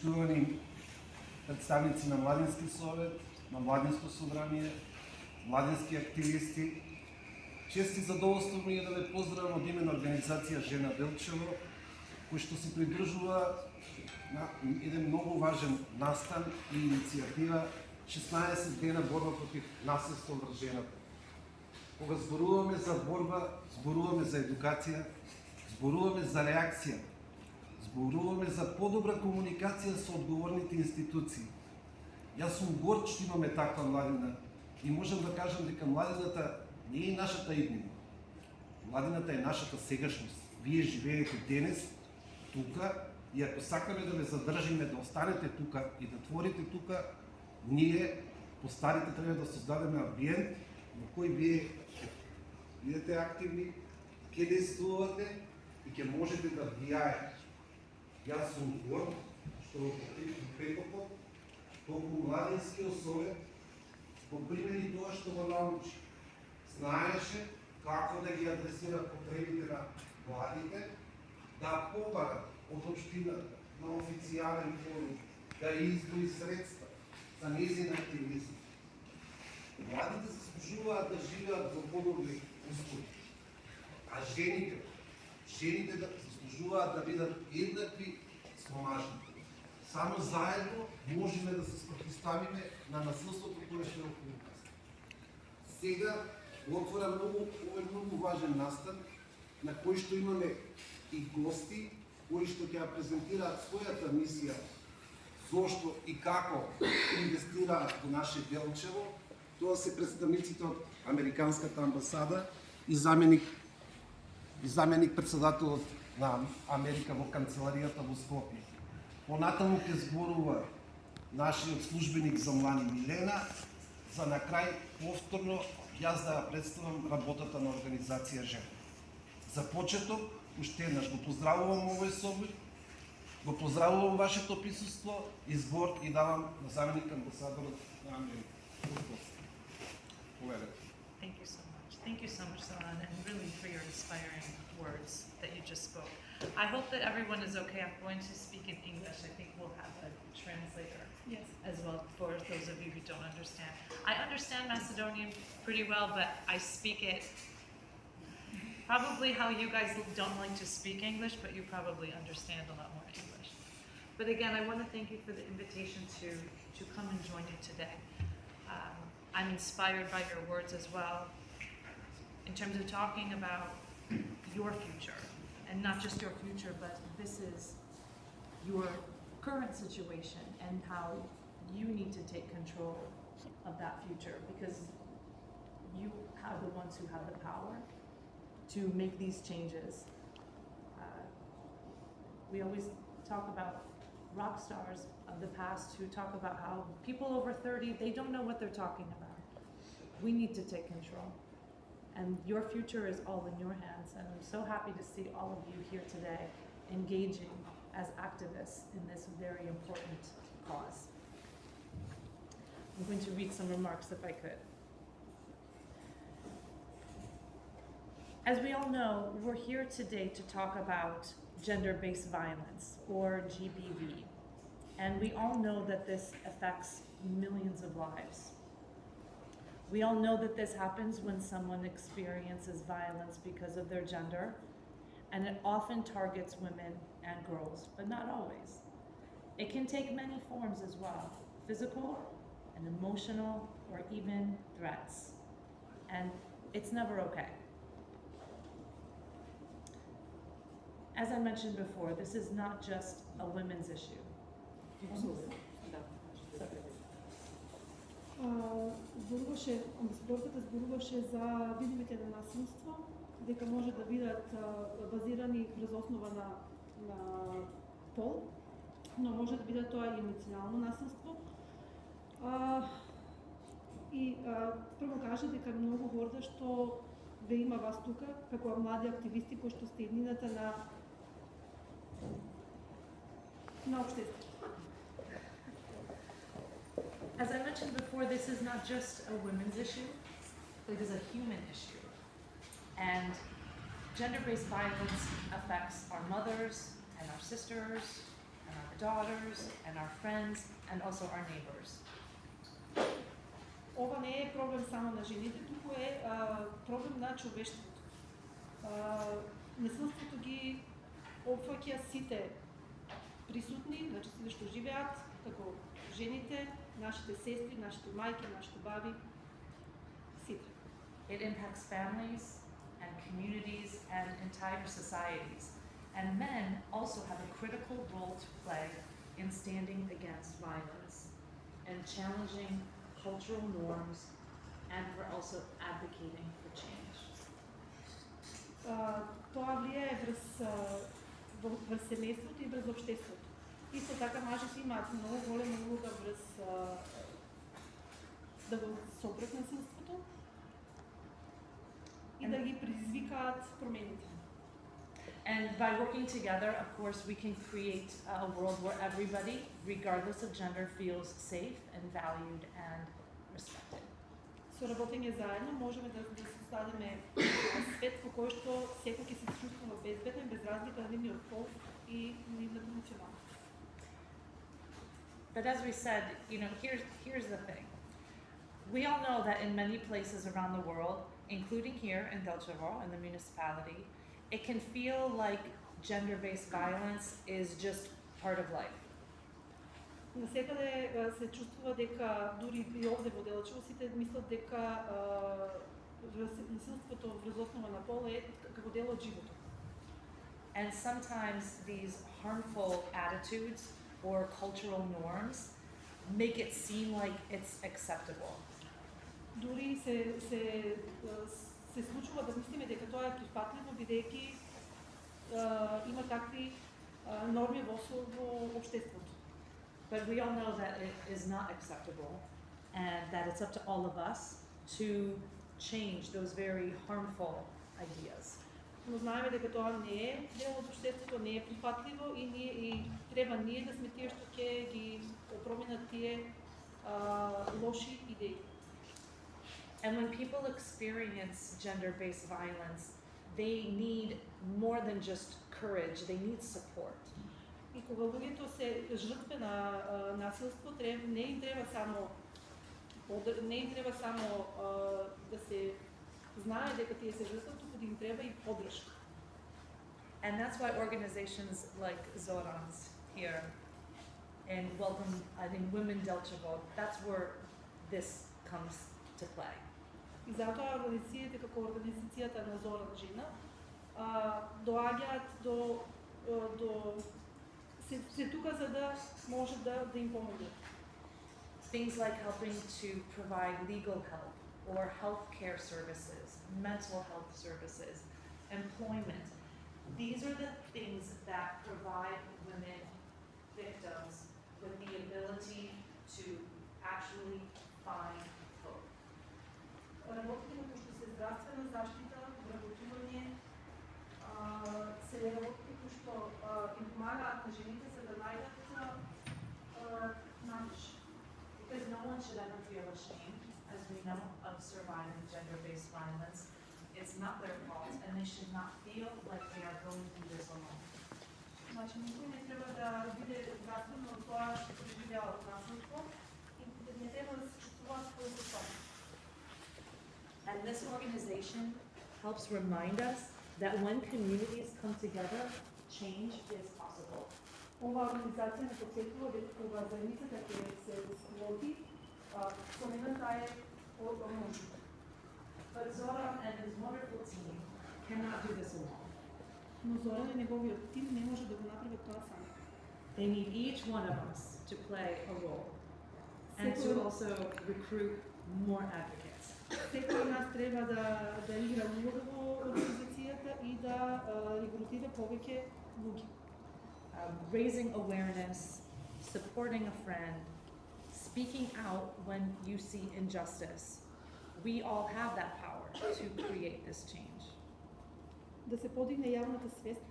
Поштувани представници на Младински совет, на Младинско собрание, младински активисти, чест и задоволство ми е да ве поздравам од име на организација Жена Делчево, кој што се придружува на еден многу важен настан и иницијатива 16 дена борба против насилство врз жената. Кога зборуваме за борба, зборуваме за едукација, зборуваме за реакција, зборуваме за подобра комуникација со одговорните институции. Јас сум горд што имаме таква младина и можам да кажам дека младината не е нашата иднина. Младината е нашата сегашност. Вие живеете денес, тука, и ако сакаме да ве задржиме, да останете тука и да творите тука, ние, постарите, треба да создадеме амбиент во кој вие бидете активни, ќе действувате и ќе можете да влијаете. Јас сум горд што во Прекопот, толку Младинскиот совет, по примери тоа што го научи, знаеше како да ги адресира потребите на младите, да побара од општината на официјален форум, да издвои средства за нејзин активизм. Младите заслужуваат да живеат во подобри услови, а жените да заслужуваат да бидат еднакви со мажите. Само заедно можеме да се спротивставиме на насилството кое што е околу нас. Сега го отвора овој многу важен настан, на кој што имаме и гости, кои што ќе ја презентираат својата мисија, зошто и како инвестираат во наше Делчево. Тоа се представниците од Американската амбасада и заменик председателот на Америка во канцеларијата во Скопје. Понатаму ќе зборува нашиот службеник за млани Милена, за на крај повторно јас да ја представам работата на организација Жена. За почеток, уште еднаш го поздравувам овој собор, го поздравувам вашето присуство и збор и давам на заменик амбасадорот на Америка. Thank you so much. Thank you so much, Salan, and really for your inspiring words that you just spoke. I hope that everyone is okay. I'm going to speak in English. I think we'll have a translator as well for those of you who don't understand. I understand Macedonian pretty well, but I speak it probably how you guys don't like to speak English, but you probably understand a lot more English. But again, I want to thank you for the invitation to come and join you today. I'm inspired by your words as well, in terms of talking about your future, and not just your future, but this is your current situation and how you need to take control of that future, because you are the ones who have the power to make these changes. We always talk about rock stars of the past who talk about how people over 30, they don't know what they're talking about. We need to take control. And your future is all in your hands. And I'm so happy to see all of you here today engaging as activists in this very important cause. I'm going to read some remarks if I could. As we all know, we're here today to talk about gender-based violence, or GBV. And we all know that this affects millions of lives. We all know that this happens when someone experiences violence because of their gender, and it often targets women and girls, but not always. It can take many forms as well, physical and emotional, or even threats. And it's never okay. As I mentioned before, this is not just a women's issue. Зборката зборуваше за видовите на насилство, дека може да бидат базирани врз основа на пол, но може да биде тоа и емоционално насилство. И прво кажа дека е многу горда што ве има вас тука, како млади активисти кои што сте еднината на општеството. As I mentioned before, this is not just a women's issue, it is a human issue. And gender-based violence affects our mothers and our sisters and our daughters and our friends and also our neighbors. Ова не е проблем само на жените, туку е проблем на човештвото. Насилството ги опфаќа сите присутни, значи сите што живеат, како жените, нашите сестри, нашите мајки, нашите баби, сите. It impacts families and communities and entire societies. And men also have a critical role to play in standing against violence and challenging cultural norms and for also advocating for change. Тоа влијае врз семејството и врз општеството. Исто така мажите имаат многу голема улога врз да го сопрат насилството и да ги предизвикаат промените. And by working together, of course, we can create a world where everybody, regardless of gender, feels safe and valued and respected. Со работење заедно можеме да создадеме свет во кој што секој ќе се чувствува безбеден без разлика на нивниот пол и нивната националност. But as we said, here's the thing. We all know that in many places around the world, including here in Delchevo, in the municipality, it can feel like gender-based violence is just part of life. Насекаде се чувствува дека дури и овде во Делчево сите мислат дека насилството врз основа на пол е како дел од животот. And sometimes these harmful attitudes or cultural norms make it seem like it's acceptable. Дури се случува да мислиме дека тоа е прифатливо бидејќи има такви норми во општеството. But we all know that it is not acceptable and that it's up to all of us to change those very harmful ideas. Но знаеме дека тоа не е дел од општеството, не е прифатливо и треба ние да сме тие што ќе ги променат тие лоши идеи. And when people experience gender-based violence, they need more than just courage, they need support. И кога луѓето се жртве на насилство, не им треба само да се знае дека тие се жртве, туку да им треба и поддршка. And that's why organizations like Zoran's here and Welcome, I think Women Delchevo, that's where this comes to play. И затоа организациите како организацијата на Зоран Жена доаѓаат до се тука за да може да им помогнат. Things like helping to provide legal help or healthcare services, mental health services, employment. These are the things that provide women victims with the ability to actually find hope. Работите кои што се здравствена заштита, вработување, се работите кои што им помагаат на жените за да најдат надеж. Because no one should ever feel ashamed, as we know, of surviving gender-based violence. It's not their fault, and they should not feel like they are going through this alone. Значи никој не треба да биде здравствен од тоа што преживеал насилство и не треба да се чувствуваат поисоставени. And this organization helps remind us that when communities come together, change is possible. Ова организација не подсетува дека кога заедницата ќе се сплоти, промената е можна. But Zoran and his wonderful team cannot do this alone. Но Зоран и неговиот тим не може да го направат тоа сами. They need each one of us to play a role and to also recruit more advocates. Секој од нас треба да игра улога во организацијата и да регрутира повеќе луѓе. Raising awareness, supporting a friend, speaking out when you see injustice. We all have that power to create this change. Да се подигне јавната свест,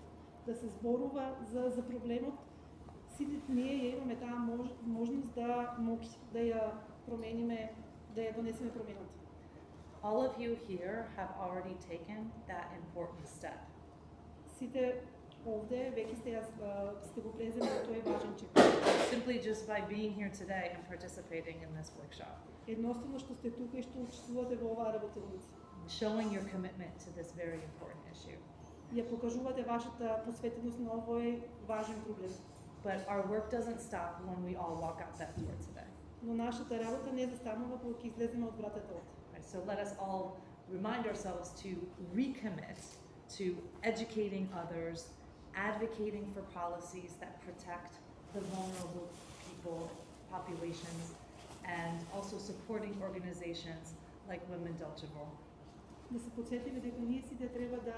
да се зборува за проблемот. Сите ние ја имаме таа можност да ја промениме, да ја донесеме промената. All of you here have already taken that important step. Сите Ovde веќе сте го преземали тој важен чек. Simply just by being here today and participating in this workshop, Едноставно што сте тука и што учествувате во оваа работилница. showing your commitment to this very important issue. Ја покажувате вашата посветеност на овој важен проблем. But our work doesn't stop when we all walk out that door today. Но нашата работа не застанува кога ќе излеземе од вратата овде. Right, so let us all remind ourselves to recommit to educating others, advocating for policies that protect the vulnerable people, populations, and also supporting organizations like Women Delchevo. Да се подсетиме дека ние сите треба да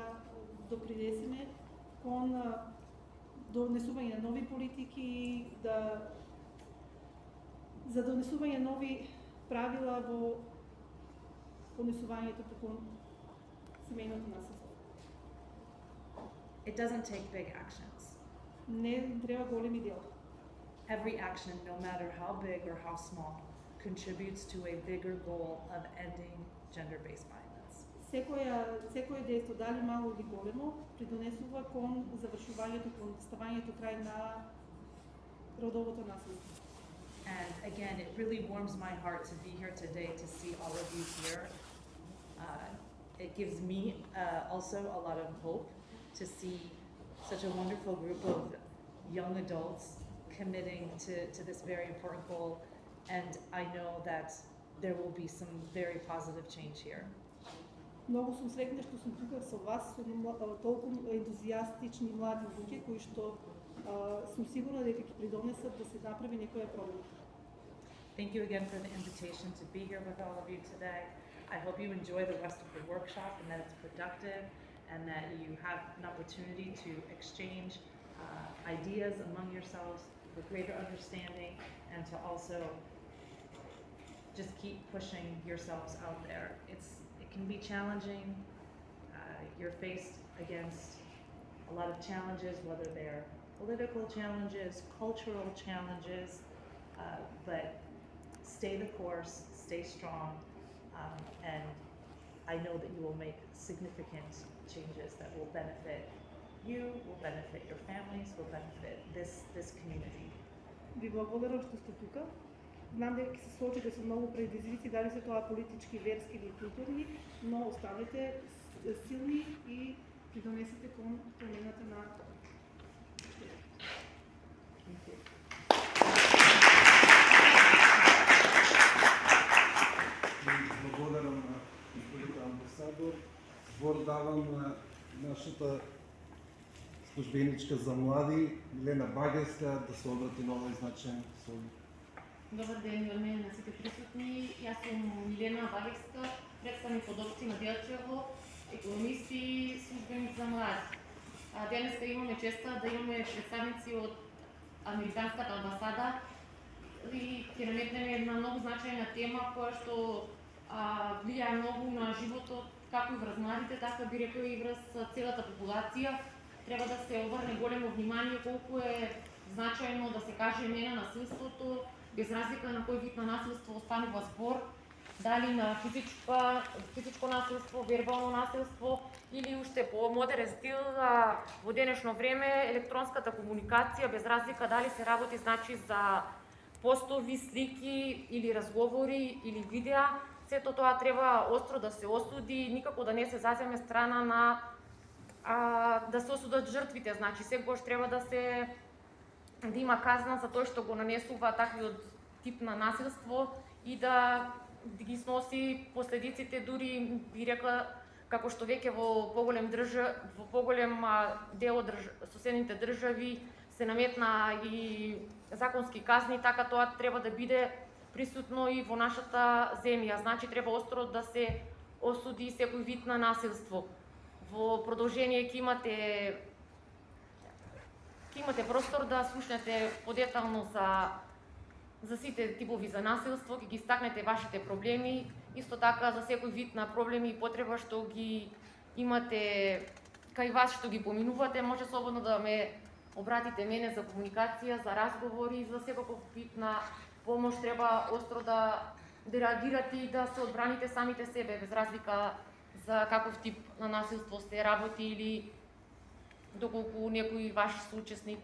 допринесеме кон донесување на нови политики, за донесување нови правила во понесувањето кон семејното насилство. It doesn't take big actions. Не треба големи дела. Every action, no matter how big or how small, contributes to a bigger goal of ending gender-based violence. Секој дејство, дали мало или големо, придонесува кон завршувањето, кон ставањето крај на родовото насилство. And again, it really warms my heart to be here today to see all of you here. It gives me also a lot of hope to see such a wonderful group of young adults committing to this very important goal, and I know that there will be some very positive change here. Многу сум среќна што сум тука со вас, со толку ентузијастични млади луѓе кои што сум сигурна дека ќе придонесат да се направи некоја промена. Thank you again for the invitation to be here with all of you today. I hope you enjoy the rest of the workshop and that it's productive and that you have an opportunity to exchange ideas among yourselves with greater understanding and to also just keep pushing yourselves out there. It can be challenging. You're faced against a lot of challenges, whether they're political challenges, cultural challenges, but stay the course, stay strong, and I know that you will make significant changes that will benefit you, will benefit your families, will benefit this community. Ви благодарам што сте тука. Знам дека ќе се соочите со многу предизвици, дали се тоа политички, верски или културни, но останете силни и придонесете кон промената на Thank you. Благодарам на господин амбасадор. Збор давам на нашата службеничка за млади, Лена Багерска, да се обрати на овој значаен случај. Добар ден во мене на сите присутни. Јас сум Милена Багерска, представник од општина Делчево, економист и службеник за млади. Денеска имаме честа да имаме представници од Американската амбасада и ќе наметнеме една многу значајна тема која што влијае многу на животот како и врз младите, така би рекла и врз целата популација. Треба да се обрне големо внимание колку е значајно да се каже не на насилството, без разлика на кој вид на насилство останува збор, дали на физичко насилство, вербално насилство или уште по модерен стил во денешно време електронската комуникација, без разлика дали се работи значи за постови, слики или разговори или видеа, сето тоа треба остро да се осуди, никако да не се заземе страна на да се осудат жртвите, значи секогаш треба да има казна за тој што го нанесува таквиот тип на насилство и да ги сноси последиците, дури би рекла како што веќе во поголем дел од соседните држави се наметна и законски казни, така тоа треба да биде присутно и во нашата земја. Значи треба остро да се осуди секој вид на насилство. Во продолжение ќе имате простор да слушнете подетално за сите типови за насилство, ќе ги стакнете вашите проблеми, исто така за секој вид на проблеми и потреба што ги имате кај вас, што ги поминувате, може слободно да ме обратите мене за комуникација, за разговори, за секаков вид на помош треба остро да реагирате и да се одбраните самите себе, без разлика за каков тип на насилство се работи или доколку некој ваш соучесник,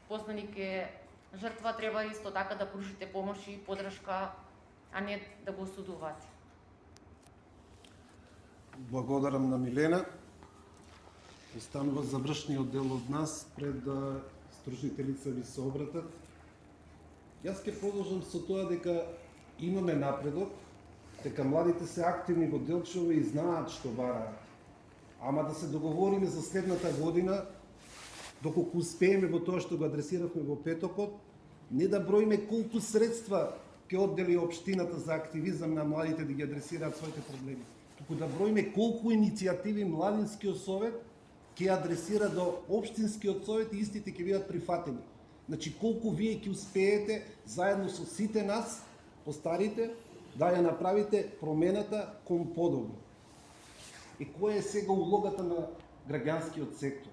познаник е жртва, треба исто така да пружите помош и подршка, а не да го осудувате. Благодарам на Милена. Останува завршниот дел од нас пред да стружните лица ви се обратат. Јас ќе продолжам со тоа дека имаме напредок, дека младите се активни во Делчево и знаат што бараат. Ама да се договориме за следната година, доколку успееме во тоа што го адресиравме во петокот, не да броиме колку средства ќе оддели општината за активизам на младите да ги адресираат своите проблеми, туку да броиме колку иницијативи младинскиот совет ќе адресира до општинскиот совет и истите ќе бидат прифатени. Значи колку вие ќе успеете заедно со сите нас, постарите, да ја направите промената кон подобро. И која е сега улогата на граѓанскиот сектор?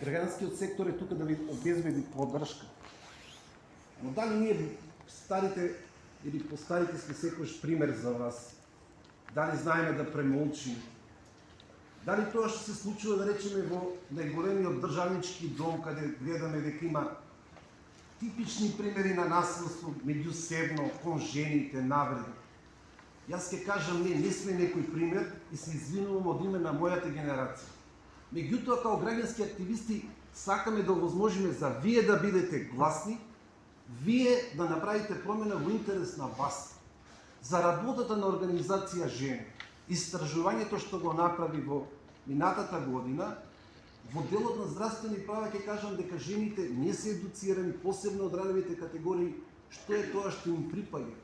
Граѓанскиот сектор е тука да ви обезбеди поддршка. Но дали ние старите или постарите сме секојаш пример за вас? Дали знаеме да премолчиме? Дали тоа што се случува, да речеме, во најголемиот државнички дом, каде гледаме дека има типични примери на насилство меѓусебно, кон жените, навреди. Јас ќе кажам, не сме некој пример и се извинувам од име на мојата генерација. Меѓутоа, као граѓански активисти, сакаме да овозможиме за вие да бидете гласни, вие да направите промена во интерес на вас. За работата на организација Жени, истражувањето што го направи во минатата година, во делот на здравствени права ќе кажам дека жените не се едуцирани, посебно од раневите категории, што е тоа што им припаѓа.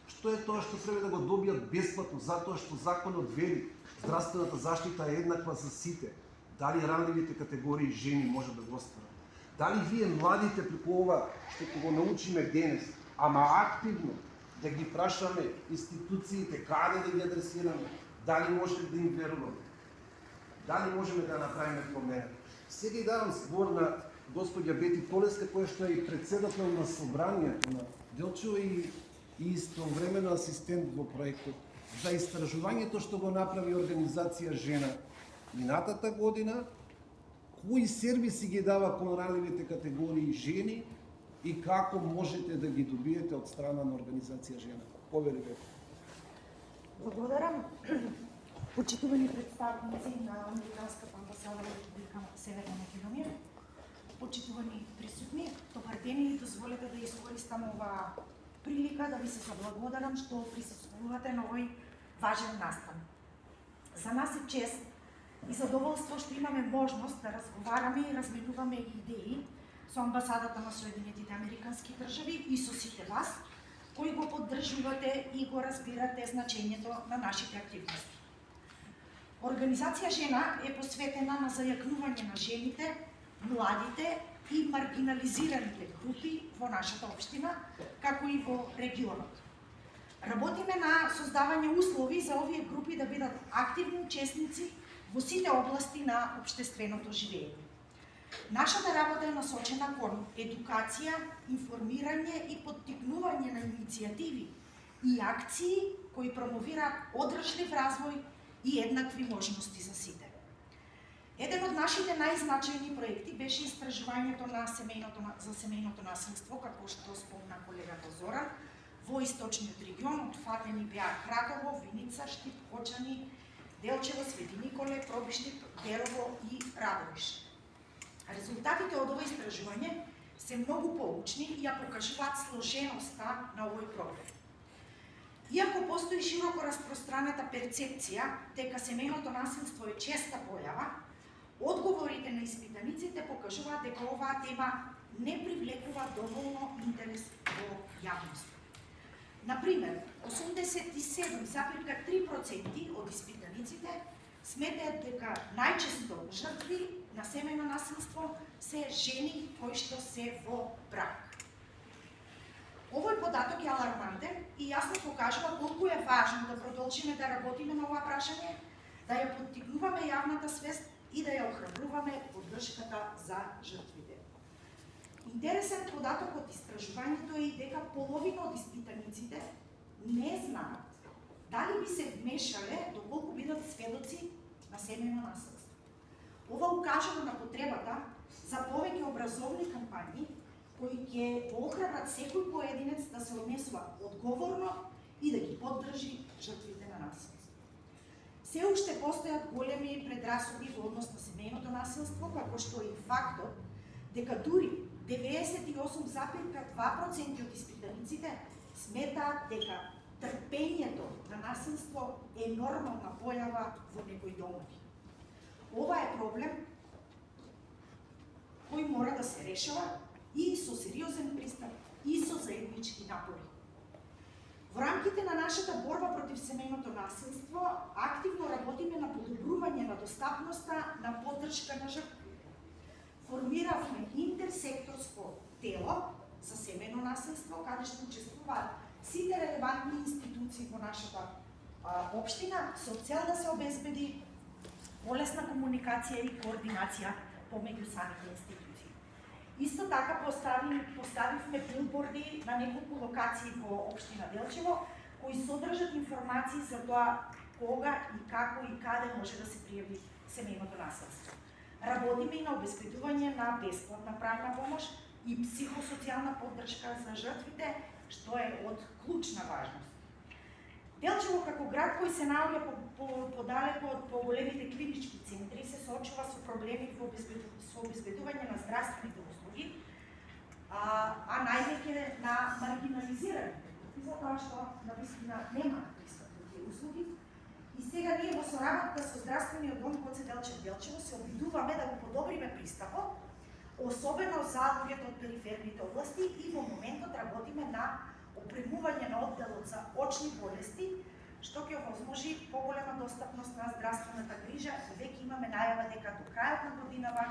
Што е тоа што треба да го добијат бесплатно, затоа што законот вели здравствената заштита е еднаква за сите. Дали ранливите категории жени може да го остварат? Дали вие младите преку ова што ќе го научиме денес, ама активно да ги прашаме институциите каде да ги адресираме, дали може да им веруваме? Дали можеме да направиме промена? Сега и давам збор на господја Бети Полеска, која што е и председател на собранието на Делчево и истовремено асистент во проектот, за истражувањето што го направи организација Жена минатата година, кои сервиси ги дава кон ранливите категории жени и како можете да ги добиете од страна на организација Жена. Повели Бети. Благодарам. Почитувани представници на Американската амбасада во Република Северна Македонија, почитувани присутни, добар ден и дозволете да искористам оваа прилика да ви се заблагодарам што присуствувате на овој важен настан. За нас е чест и задоволство што имаме можност да разговараме и разменуваме идеи со амбасадата на Соединетите Американски држави и со сите вас кои го поддржувате и го разбирате значењето на нашите активности. Организација Жена е посветена на зајакнување на жените, младите и маргинализираните групи во нашата општина, како и во регионот. Работиме на создавање услови за овие групи да бидат активни учесници во сите области на општественото живење. Нашата работа е насочена кон едукација, информирање и поттикнување на иницијативи и акции кои промовираат одржлив развој и еднакви можности за сите. Еден од нашите најзначајни проекти беше истражувањето на семејното насилство, како што спомна колегата Зоран, во источниот регион. Отфатени беа Кратово, Виница, Штип, Кочани, Делчево, Свети Николе, Пробиштип, Дерово и Радовиш. Резултатите од ова истражување се многу поучни и ја покажуваат сложеноста на овој проблем. Иако постои широко распространета перцепција дека семејното насилство е честа појава, одговорите на испитаниците покажуваат дека оваа тема не привлекува доволно интерес во јавноста. Например, 87,3% од испитаниците сметаат дека најчесто жртви на семејно насилство се жени кои што се во брак. Овој податок е алармантен и јасно покажува колку е важно да продолжиме да работиме на ова прашање, да ја поттикнуваме јавната свест и да ја охрабруваме поддршката за жртвите. Интересен податок од истражувањето е и дека половина од испитаниците не знаат дали би се вмешале доколку бидат сведоци на семејно насилство. Ова укажува на потребата за повеќе образовни кампањи кои ќе охрабрат секој поединец да се однесува одговорно и да ги поддржи жртвите на насилство. Се уште постојат големи предрасуди во однос на семејното насилство, како што и фактот дека дури 98,2% од испитаниците сметаат дека трпењето на насилство е нормална појава во некои домови. Ова е проблем кој мора да се решава и со сериозен пристап и со заеднички напори. Во рамките на нашата борба против семејното насилство, активно работиме на подобрување на достапноста на поддршка на жртви. Формиравме интерсекторско тело за семејно насилство, каде што учествуваат сите релевантни институции во нашата општина, со цел да се обезбеди полесна комуникација и координација помеѓу самите институции. Исто така поставивме билборди на неколку локации во општина Делчево, кои содржат информации за тоа кога и како и каде може да се пријави семејното насилство. Работиме и на обезбедување на бесплатна правна помош и психосоцијална поддршка за жртвите, што е од клучна важност. Делчево како град кој се наоѓа подалеку од поголемите клинички центри се соочува со проблеми во обезбедување на здравствените услуги, а највеќе на маргинализираните групи, затоа што навистина нема пристап до тие услуги. И сега ние во соработка со здравствениот дом Гоце Делчев Делчево се обидуваме да го подобриме пристапот, особено за луѓето од периферните области, и во моментот работиме на опремување на одделот за очни болести, што ќе овозможи поголема достапност на здравствената грижа, и веќе имаме најава дека до крајот на годинава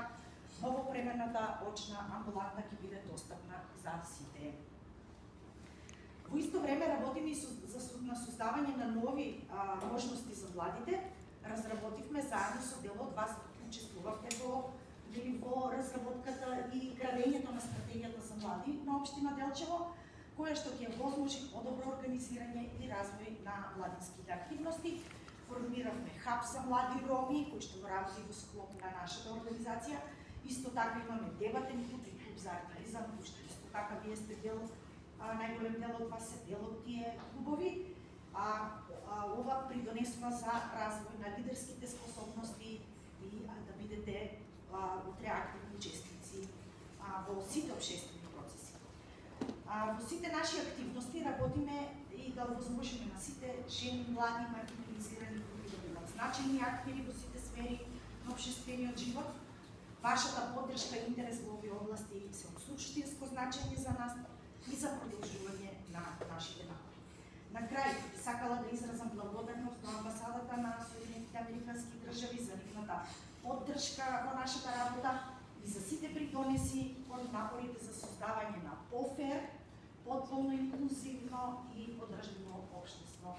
новопремената очна амбуланта ќе биде достапна за сите. Во исто време работиме и на создавање на нови можности за младите. Разработивме заедно со дел од вас, учествувавте во разработката и градењето на стратегијата за млади на општина Делчево, која што ќе возможи подобро организирање и развој на младинските активности. Формиравме хаб за млади роми, кој што го работи во склоп на нашата организација. Исто така имаме дебатен клуб и клуб за артилизам, кој што исто така вие сте дел, најголем дел од вас е дел од тие клубови. Ова придонесува за развој на лидерските способности и да бидете утре активни учесници во сите општествени процеси. Во сите наши активности работиме и да овозможиме на сите жени, млади, маргинализирани групи да бидат значени актери во сите сфери на општествениот живот. Вашата поддршка и интерес во овие области се од суштинско значење за нас и за продолжување на нашите напори. На крај, би сакала да изразам благодарност до амбасадата на Соединетите Американски држави за нивната поддршка во нашата работа и за сите придонеси од напорите за создавање на пофер, потполно инклузивно и одржливо општество.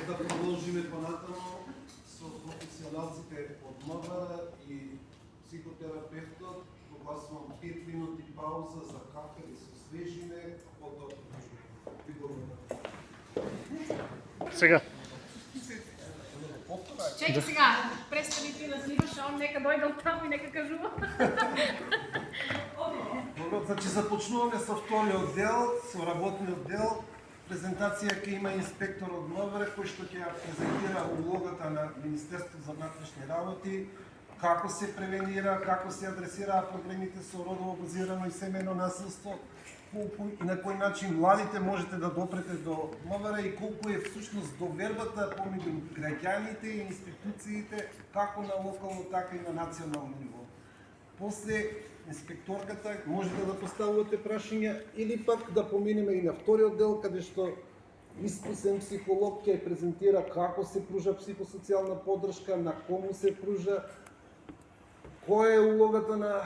Да продолжиме понатаму со професионалците од МВР и психотерапевтот. Прогласувам 5 минути пауза за кафе и со свежине, потоа продолжуваме. Сега. Чекай сега, престани ти да снимаш, а он нека дојде од таму и нека кажува. Добро, значи започнуваме со вториот дел, со работниот дел. Презентација ќе има инспектор од МВР кој што ќе презентира улогата на Министерството за внатрешни работи, како се превенира, како се адресираат проблемите со родово базирано и семејно насилство, колку и на кој начин младите можете да допрете до МВР и колку е всушност довербата помеѓу граѓаните и институциите, како на локално, така и на национално ниво. После инспекторката можете да поставувате прашања или пак да поминеме и на вториот дел, каде што искусен психолог ќе презентира како се пружа психосоцијална поддршка, на кому се пружа, која е улогата на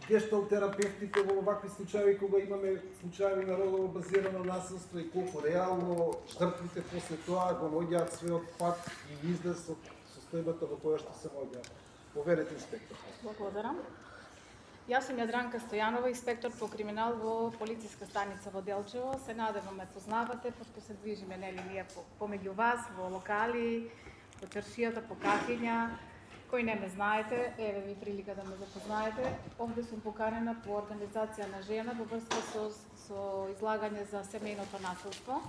гешталт терапевтите во овакви случаи кога имаме случаи на родово базирано насилство и колку реално жртвите после тоа го наоѓаат својот пат и излез од состојбата во која што се наоѓаат. Поверете, инспектор. Благодарам. Јас сум Јадранка Стојанова, инспектор по криминал во полициска станица во Делчево. Се надевам ме познавате, пошто се движиме нели ние помеѓу вас во локали, по чаршијата, по кафиња. Кои не ме знаете, еве ви прилика да ме запознаете. Овде сум поканена по организација на жена во врска со излагање за семејното насилство.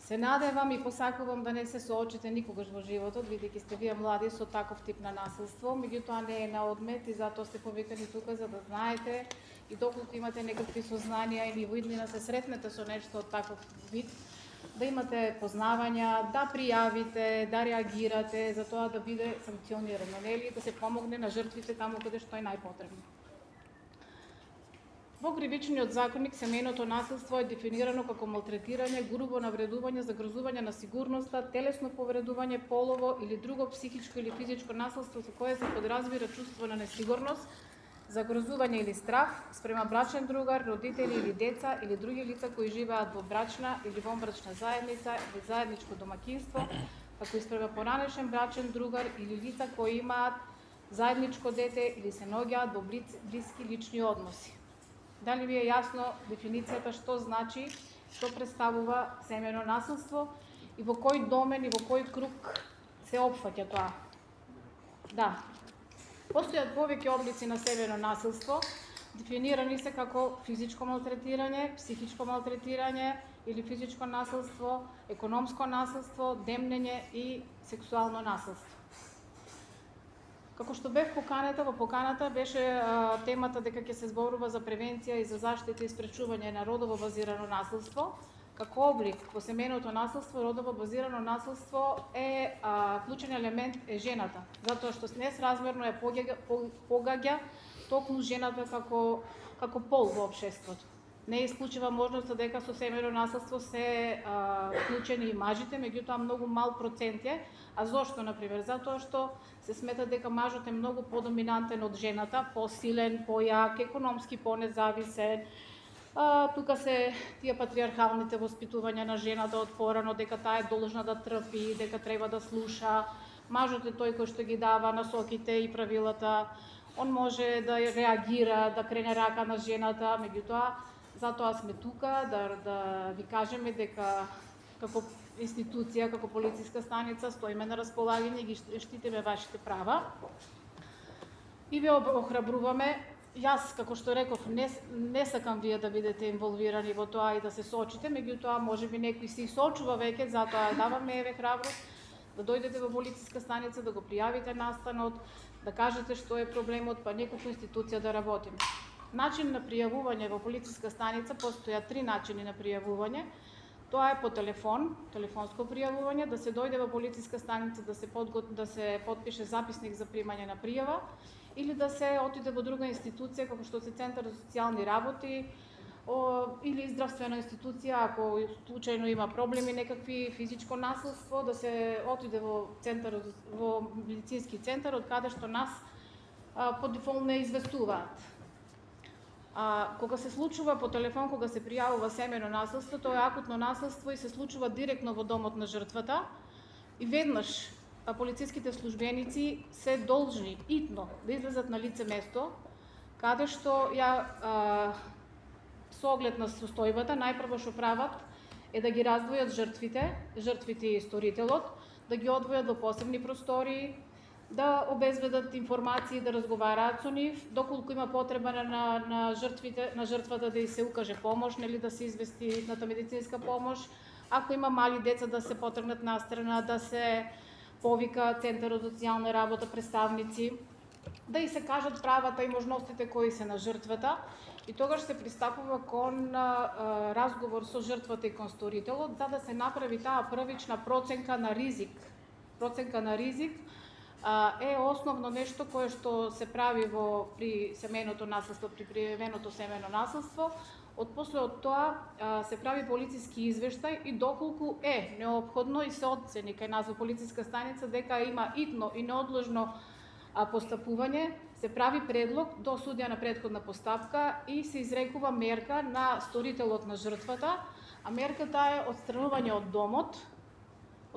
Се надевам и посакувам да не се соочите никогаш во животот, бидејќи сте вие млади со таков тип на насилство, меѓутоа не е на одмет и затоа сте повикани тука за да знаете и доколку имате некакви сознанија или во иднина се сретнете со нешто од таков вид, да имате познавања, да пријавите, да реагирате, за тоа да биде санкционирано, нели, да се помогне на жртвите таму каде што е најпотребно. Во Кривичниот законник семејното насилство е дефинирано како малтретирање, грубо навредување, загрозување на сигурноста, телесно повредување, полово или друго психичко или физичко насилство со кое се подразбира чувство на несигурност, загрозување или страх спрема брачен другар, родители или деца или други лица кои живеат во брачна или вонбрачна заедница или заедничко домаќинство, како и спрема поранешен брачен другар или лица кои имаат заедничко дете или се наоѓаат во блиски лични односи. Дали ви е јасно дефиницијата што значи, што представува семејно насилство и во кој домен и во кој круг се опфаќа тоа? Да. Постојат повеќе облици на семејно насилство, дефинирани се како физичко малтретирање, психичко малтретирање или физичко насилство, економско насилство, демнење и сексуално насилство. Како што бев поканета, во поканата беше темата дека ќе се зборува за превенција и за заштита и спречување на родово базирано насилство. Како облик во семејното насилство, родово базирано насилство е клучен елемент е жената, затоа што несразмерно е погаѓа токму жената како пол во општеството. Не исклучува можноста дека со семејно насилство се вклучени и мажите, меѓутоа многу мал процент е. А зошто, например? Затоа што се смета дека мажот е многу подоминантен од жената, посилен, појак, економски понезависен. Тука се тие патриархалните воспитувања на жената од порано, дека таа е должна да трпи, дека треба да слуша. Мажот е тој кој што ги дава насоките и правилата. Он може да реагира, да крене рака на жената, меѓутоа затоа сме тука да ви кажеме дека како институција, како полициска станица стоиме на располагање и ги штитиме вашите права. И ве охрабруваме. Јас, како што реков, не сакам вие да бидете инволвирани во тоа и да се соочите, меѓутоа можеби некој се соочува веќе, затоа даваме еве храброст да дојдете во полициска станица, да го пријавите настанот, да кажете што е проблемот, па некоја институција да работиме. Начин на пријавување во полициска станица постојат 3 начини на пријавување. Тоа е по телефон, телефонско пријавување, да се дојде во полициска станица да се потпише записник за примање на пријава или да се отиде во друга институција како што се Центар за социјални работи или здравствена институција ако случајно има проблеми некакви физичко насилство, да се отиде во медицински центар од каде што нас по дефолт не известуваат. Кога се случува по телефон, кога се пријавува семејно насилство, тоа е акутно насилство и се случува директно во домот на жртвата и веднаш полициските службеници се должни итно да излезат на лице место, каде што со оглед на состојбата, најпрво што прават е да ги раздвојат жртвите и сторителот, да ги одвојат во посебни простории, да обезбедат информации, да разговараат со нив, доколку има потреба на жртвата да ѝ се укаже помош, нели да се извести итната медицинска помош, ако има мали деца да се потргнат настрана, да се повика Центарот за социјална работа, представници, да ѝ се кажат правата и можностите кои се на жртвата и тогаш се пристапува кон разговор со жртвата и кон сторителот за да се направи таа првична проценка на ризик. Проценка на ризик е основно нешто кое што се прави при семејното насилство, при пријавеното семејно насилство. После од тоа се прави полициски извештај и доколку е неопходно и се оцени кај нас во полициска станица дека има итно и неодложно постапување, се прави предлог до судија на претходна постапка и се изрекува мерка на сторителот на жртвата, а мерката е отстранување од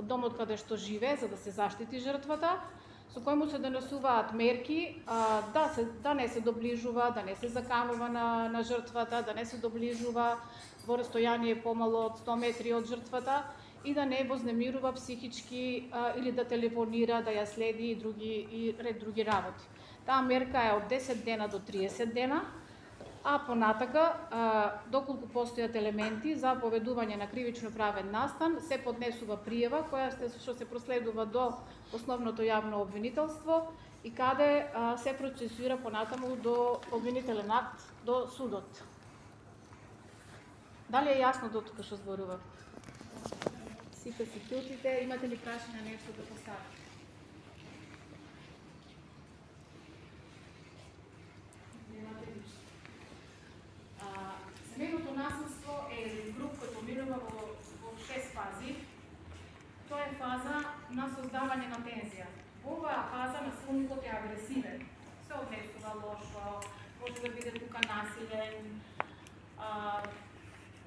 домот каде што живее за да се заштити жртвата, со кој му се донесуваат мерки да не се доближува, да не се заканува на жртвата, да не се доближува во растојание помало од 100 метри од жртвата и да не вознемирува психички или да телефонира, да ја следи и ред други работи. Таа мерка е од 10 дена до 30 дена, а понатака, доколку постојат елементи за поведување на кривично правен настан, се поднесува пријава што се проследува до основното јавно обвинителство и каде се процесуира понатаму до обвинителен акт до судот. Дали е јасно до тука што зборував? Сите си тилтите, имате ли прашања нешто да поставите? Семејното насилство е груп кој поминува во 6 фази. Тоа е фаза на создавање на тензија. Во оваа фаза насилникот е агресивен, се однесува лошо, може да биде тука насилен,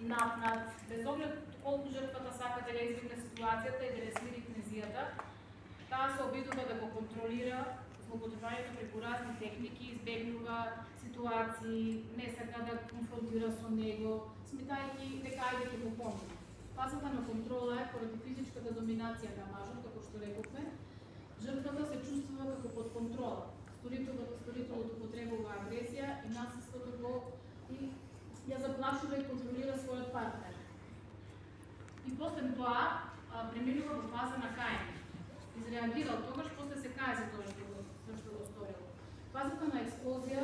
напнат, без оглед колку жртвата сака да ја избегне ситуацијата и да ја смири тензијата, таа се обидува да го контролира злоупотребувањето преку разни техники, избегнува ситуации, не сака да конфронтира со него, сметајќи дека ајде ќе го помогне. Фазата на контрола е поради физичката доминација на мажот, како што рековме, жртвата се чувствува како под контрола. Сторителот употребува агресија и насилството го и ја заплашува и контролира својот партнер. И после тоа преминува во фаза на каење. Изреагирал тогаш, после се кае за тоа што го сторил. Фазата на експлозија,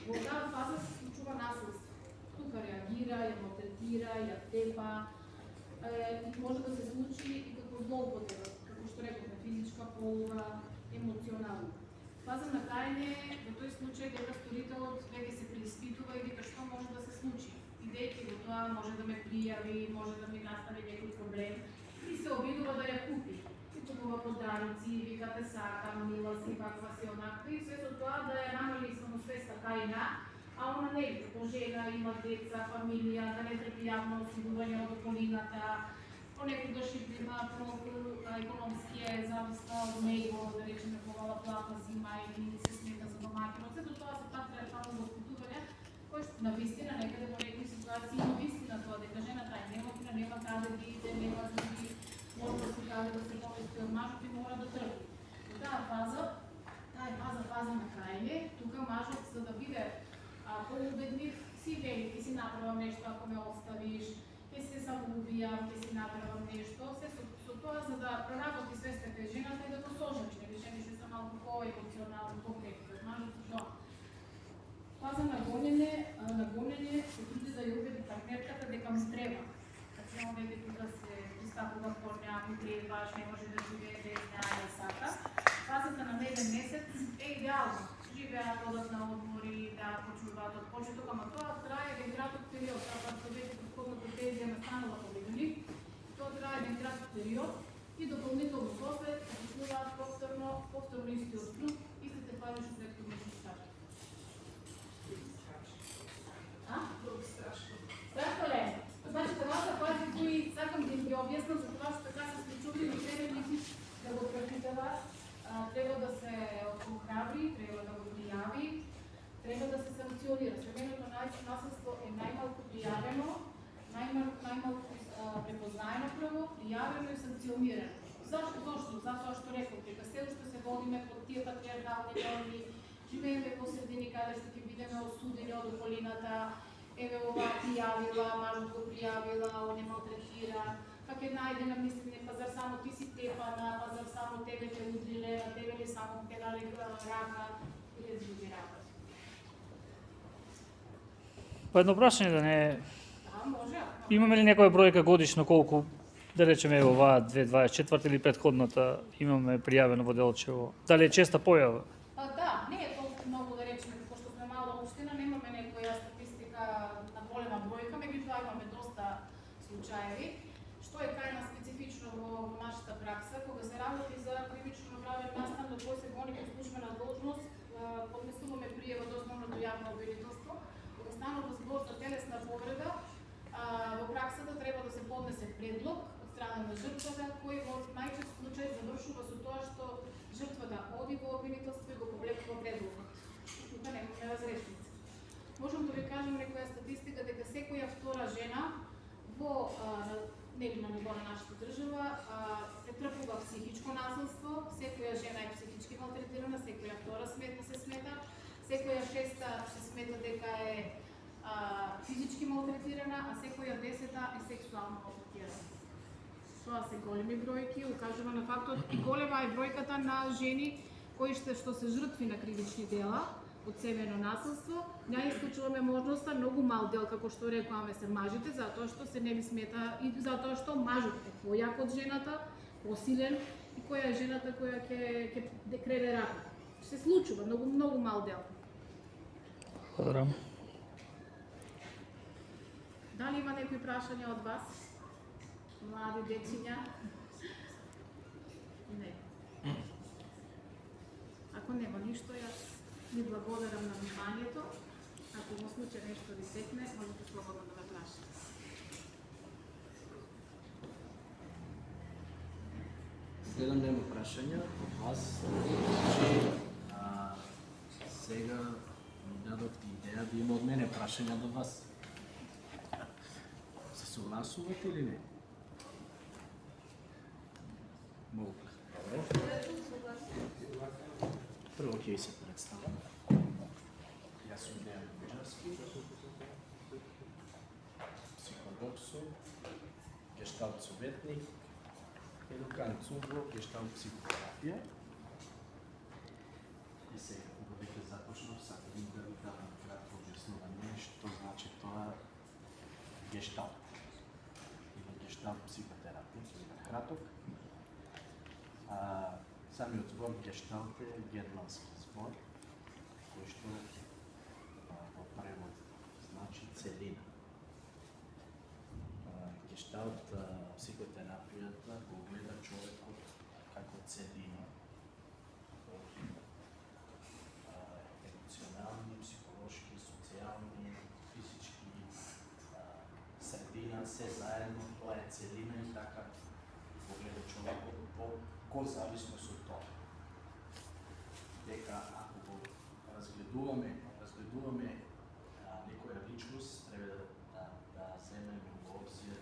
во таа фаза се случува насилство. Тука реагира, ја малтретира, ја тепа, и може да се случи и како злоупотреба, како што рековме, физичка, полова, емоционална. Фаза на каење во тој случај дека сторителот веќе се преиспитува и дека што може да се случи. Идејќи во тоа може да ме пријави, може да ми настави некој проблем и се обидува да ја купи. И купува подарици, вика те сакам, мила си, каква си онаква и се со тоа да ја намали самосвеста кајна, а она не е како жена, има деца, фамилија, да не трпи јавно осудување од околината, понекогаш и економски е зависна од него, да речеме повала плата зима или се смета за домаќинот. Сето тоа се патриархално воспитување, кој што навистина некаде во некои ситуации има вистина тоа дека жената е немотина, нема каде да иде, нема други можности каде да се помести од мажот и мора да трпи. Во таа е фаза на каење, тука мажот за да биде поубедлив си вели, ќе си направам нешто ако ме оставиш, ќе се самоубијам, ќе си направам нешто, се со тоа за да проработи свеста кај жената и да го сожачи, нели жените се малку по-емоционални, по-крепки од мажот со тоа. Фаза на гонење се труди да ја убеди партнерката дека му треба. Така веќе тука се пристапува кон неа, требаш, не може да живее без неа и сака. Фазата на еден месец е идеална. Живеат, одат на одмори, да почнуваат од почеток, ама тоа трае еден краток период, така што веќе предходната тензија настанува помеѓу нив. Тоа трае еден краток период и дополнително после почнуваат повторно истиот круг, истите фази што претходно се кажа. Страшно лесно. Значи, тоа се фази кои сакам да им ги објаснам за тоа што така се случува и треба да го прочитават, треба да се охрабри, треба да го пријави, треба да се санкционира. Семејното насилство е најмалку пријавено, најмалку препознаено прво, пријавено и санкционирано. Зашто? Затоа што реков, дека се уште се водиме под тие патриархални норми, живееме по средини каде што ќе бидеме осудени од околината, еве ова пријавила, мажот го пријавила, он е малтретира, пак една идена мислење, па зар само ти си тепана, па зар само тебе те удриле, на тебе ли само те нале рака, или други работи. Па едно прашање да не е... Да, може. Имаме ли некоја бројка годишно колку, да речеме оваа 2024 или предходната имаме пријавено во Делчево? Дали е честа појава? Да, не е толку многу да речеме, пошто сме мала општина, немаме некоја статистика на голема бројка, меѓутоа имаме доста случаеви. Што е кај нас специфично во нашата пракса, кога се работи за кривично правен настан до кој се гони по службена должност, поднесуваме пријава до основното јавно обвинителство. Кога станува збор за телесна повреда, во праксата треба да се поднесе предлог од страна на жртвата, кој во најчест случај завршува со тоа што жртвата оди нели на ниво на нашата држава, претрпува психичко насилство, секоја жена е психички малтретирана, секоја втора се смета, секоја шеста се смета дека е физички малтретирана, а секоја 10-та е сексуално малтретирана. Тоа се големи бројки, укажува на фактот и голема е бројката на жени кои што се жртви на кривични дела од семејно насилство. Не исклучуваме можноста многу мал дел, како што рекуваме, се мажите, затоа што се не ви смета и затоа што мажот е појак од жената, посилен и која е жената која ќе крене рак. Се случува многу мал дел. Благодарам. Дали има некои прашања од вас? Млади дечиња? Не. Ако нема ништо, јас ви благодарам на вниманието. Ако во случај нешто ви секне, можете слободно да ме прашате. Гледам нема прашања од вас. Сега ми дадовте идеја да има од мене прашања до вас. Се согласувате или не? Могу. Прво ќе се представам. Јас сум Дејан Буџарски, психолог сум, гешталт советник, едукант сум во гешталт психотерапија. И сега, кога веќе започнав, сакам да ви дадам кратко објаснување што значи тоа гешталт. Или гешталт психотерапија, ќе бидам краток. Самиот збор гешталт е германски збор, кој што во превод значи целина. Гешталт психотерапијата го гледа човекот како целина. Емоционални, психолошки, социјални, физички, средина, се заедно, тоа е целина и така го гледа човекот во зависност од тоа. Дека ако го разгледуваме некоја личност, треба да земеме во обзир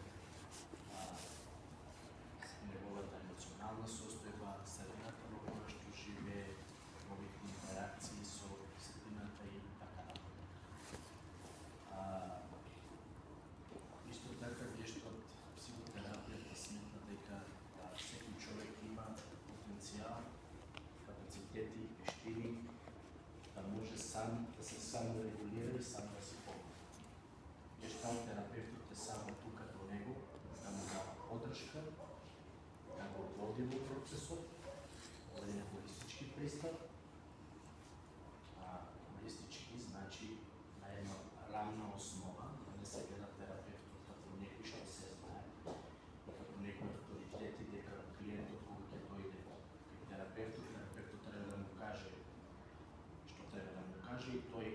неговата емоционална состојба, средината во која што живее, неговите интеракции со средината и така натаму. Исто така гешталт психотерапијата смета дека секој човек има потенцијал, капацитети, вештини, да може сам да се саморегулира и сам да се помогне. Гешталт терапевтот е само тука до него, да му дава подршка, да го води во процесот, одреден холистички пристап. Холистички значи на една рамна основа, да не се гледа терапевтот како некој што се знае, како некој авторитет и дека клиентот кога ќе дојде кај терапевтот треба да му каже што треба да му каже и тој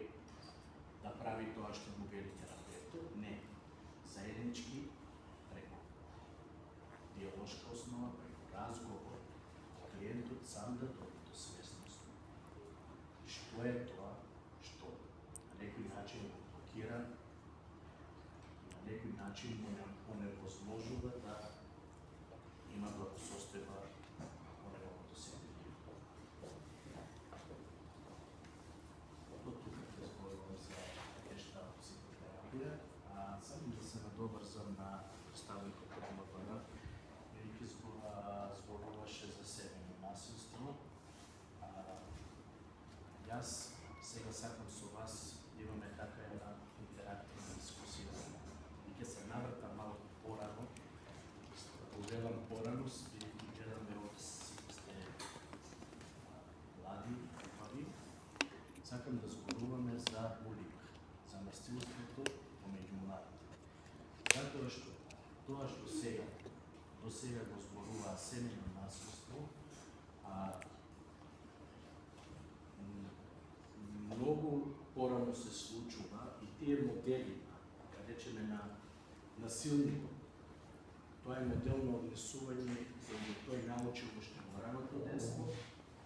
да прави тоа што му вели терапевтот. Не, заеднички преку диалошка основа, преку разговор, клиентот сам да дојде до свесност. Што е тоа што на некој начин го блокира, на некој начин му оневозможува да има благосостојба во неговото семејство. До тука ќе зборувам за гешталт психотерапија, само да се надобрзам на представникот од МПР, веќе зборуваше за семејно насилство. Јас сега сакам со вас да имаме така една интерактивна дискусија. И ќе се навртам малку порано, да гледам порано, бидејќи гледаме од сите млади, убави. Сакам да зборуваме за булинг, за насилството помеѓу младите. Затоа што тоа што до сега го зборуваа семејно насилство, многу порано се случува и тие модели, да речеме на насилникот, тоа е модел на однесување кој тој научил уште во раното детство,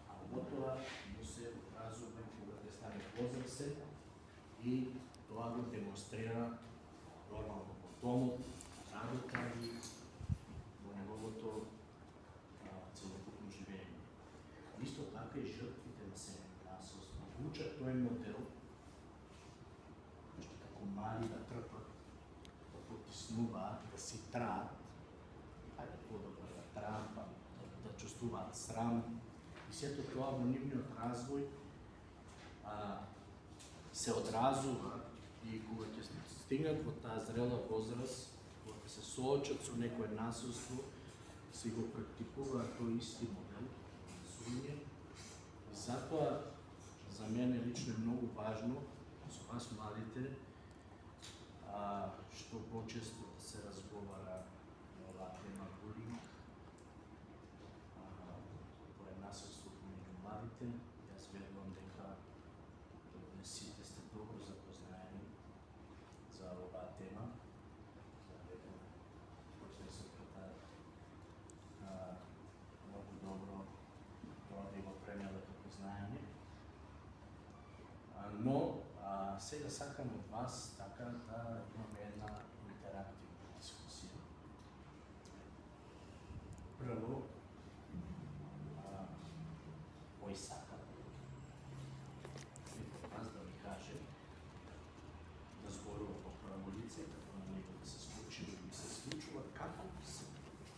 а потоа му се указува кога ќе стане возрастен и тоа го демонстрира нормално во домот, работа и неговото целокупно живење. Исто така и жртвите на семејно насилство учат тој модел, што како мали да трпат, да потиснуваат, да си траат, ајде подобро да траат, па да чувствуваат срам. И сето тоа во нивниот развој се одразува и кога ќе стигнат во таа зрела возраст, кога ќе се соочат со некое насилство, се го практикуваат тој исти модел на суѓење. И затоа за мене лично е многу важно со вас младите што почесто да се разговара на оваа тема булинг, тоа е насилството меѓу младите. Јас верувам дека сите сте добро запознаени за оваа тема. Професорката многу добро тоа да го премела како знаење. Но сега сакам од вас така да имаме една интерактивна дискусија. Прво, кој сака некој од вас да ми каже, да зборува по прво лице, како на него да се случи или ми се случува, како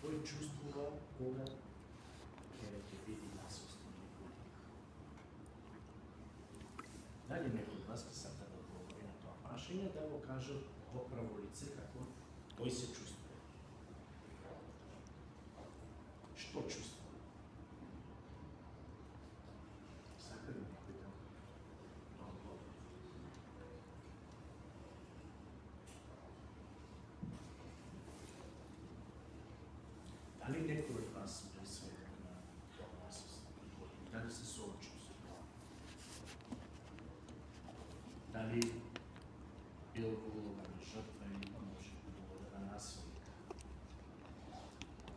тој чувствува кога ќе види насилство или булинг. Дали некој од вас ќе сака да одговори на тоа прашање, да го каже во прво лице како тој се чувствува. Што чувствува? Сака ли некој да одговори? Дали некој од вас бил сведок на тоа насилство? Дали се соочил со тоа? Дали бил во улога на жртва или може би во улога на насилник?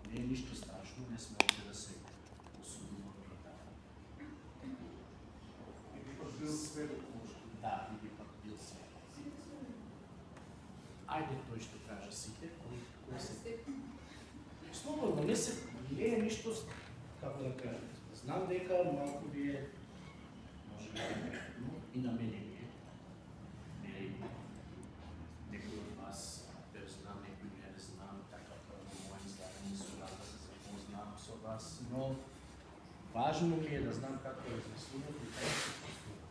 Не е ништо страшно, не сме овде да се осудуваме и така. Или пак бил сведок може. Да, или пак бил сведок. Ајде тој што кажа сите, кој се... Слободно, не е ништо, како да кажем. Знам дека малку ви е, може би, непријатно, и на мене ми е. Некој од вас ве знам, некој не ве знам, така во моје излагање со вас да се запознам со вас, но важно ми е да знам како размислувате и како се чувствувате.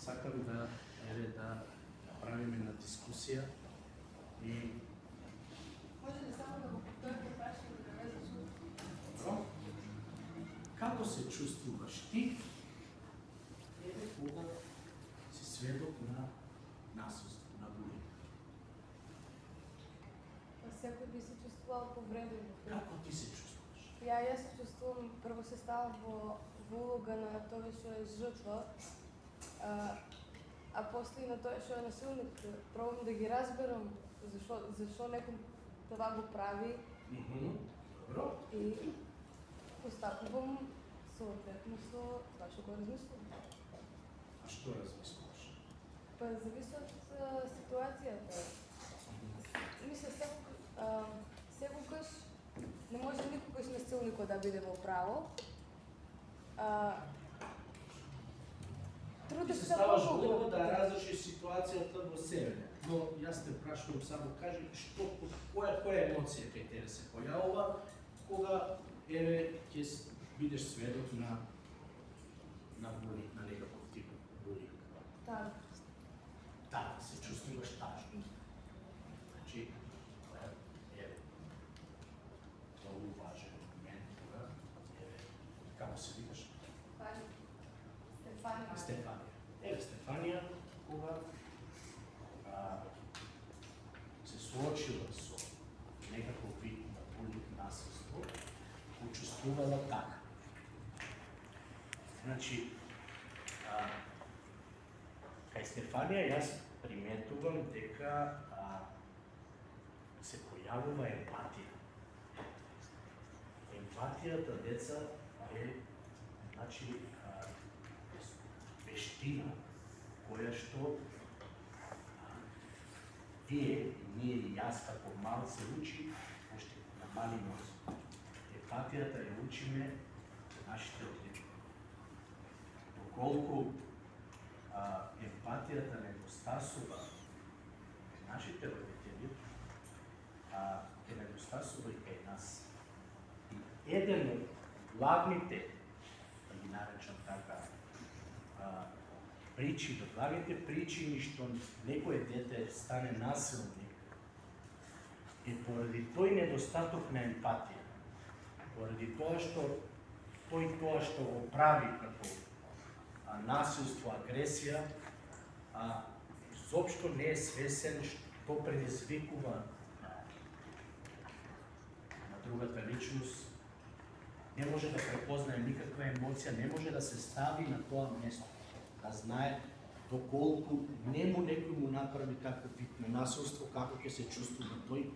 Сакам да направиме една дискусија и Може ли само да го повторите прашање да не зачува? како се чувствуваш ти кога си сведок на насилство, на булинг? Секој би се чувствувал повреден. Како ти се чувствуваш? Јас се чувствувам, прво се ставам во улога на тоа што е жртва, а после и на тоа што е насилник. Пробам да ги разберам зашо некој това го прави Добро. и постапувам соодветно со тоа што го размислувам. А што размислуваш? Па зависи од ситуацијата. Мисля, секогаш не може никогаш насилникот да биде во право. Ти Трудиш се се ставаш многу улога да разрешиш ситуацијата во себе. Но јас те прашувам само кажи која емоција кај тебе се појавува кога ќе бидеш сведок на булинг, на некаков тип булинг. Так. Така се чувствуваш тажно. Значи, тоа е многу важен момент кога како се викаш? Стефанија. Стефанија, кога се соочила со некаков вид на булинг, насилство, почувствувала така. Значи, кај Стефанија јас приметувам дека се појавува емпатија. Емпатијата, деца, е значи вештина која што вие, ние и јас како мал се учи уште на мали носи. Емпатијата ја учиме нашите родители. Доколку емпатијата недостасува нашите родители, ќе недостасува и кај нас. И еден од главните, да ги наречам така, причини, главните причини што некој дете стане насилник е поради тој недостаток на емпатија. Поради тоа што тој тоа што го прави како насилство, агресија, изопшто не е свесен што предизвикува на другата личност, не може да препознае никаква емоција, не може да се стави на тоа место, да знае доколку некој му направи таков вид на насилство, како ќе се чувствува тој.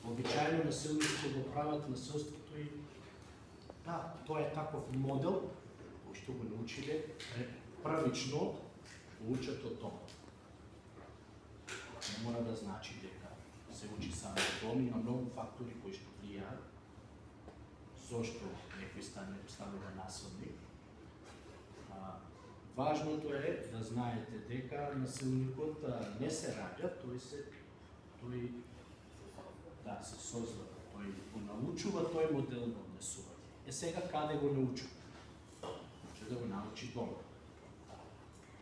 Обичајно насилниците го прават насилството и да, тоа е таков модел кој што го научиле првично го учат од дома. Не мора да значи дека се учи само од дом, има многу фактори кои што влијаат зошто некој станува насилник. Важното е да знаете дека насилникот не се раѓа, тој се создава, тој го научува тој модел на однесување. Е сега каде го научува? Може да го научи дома.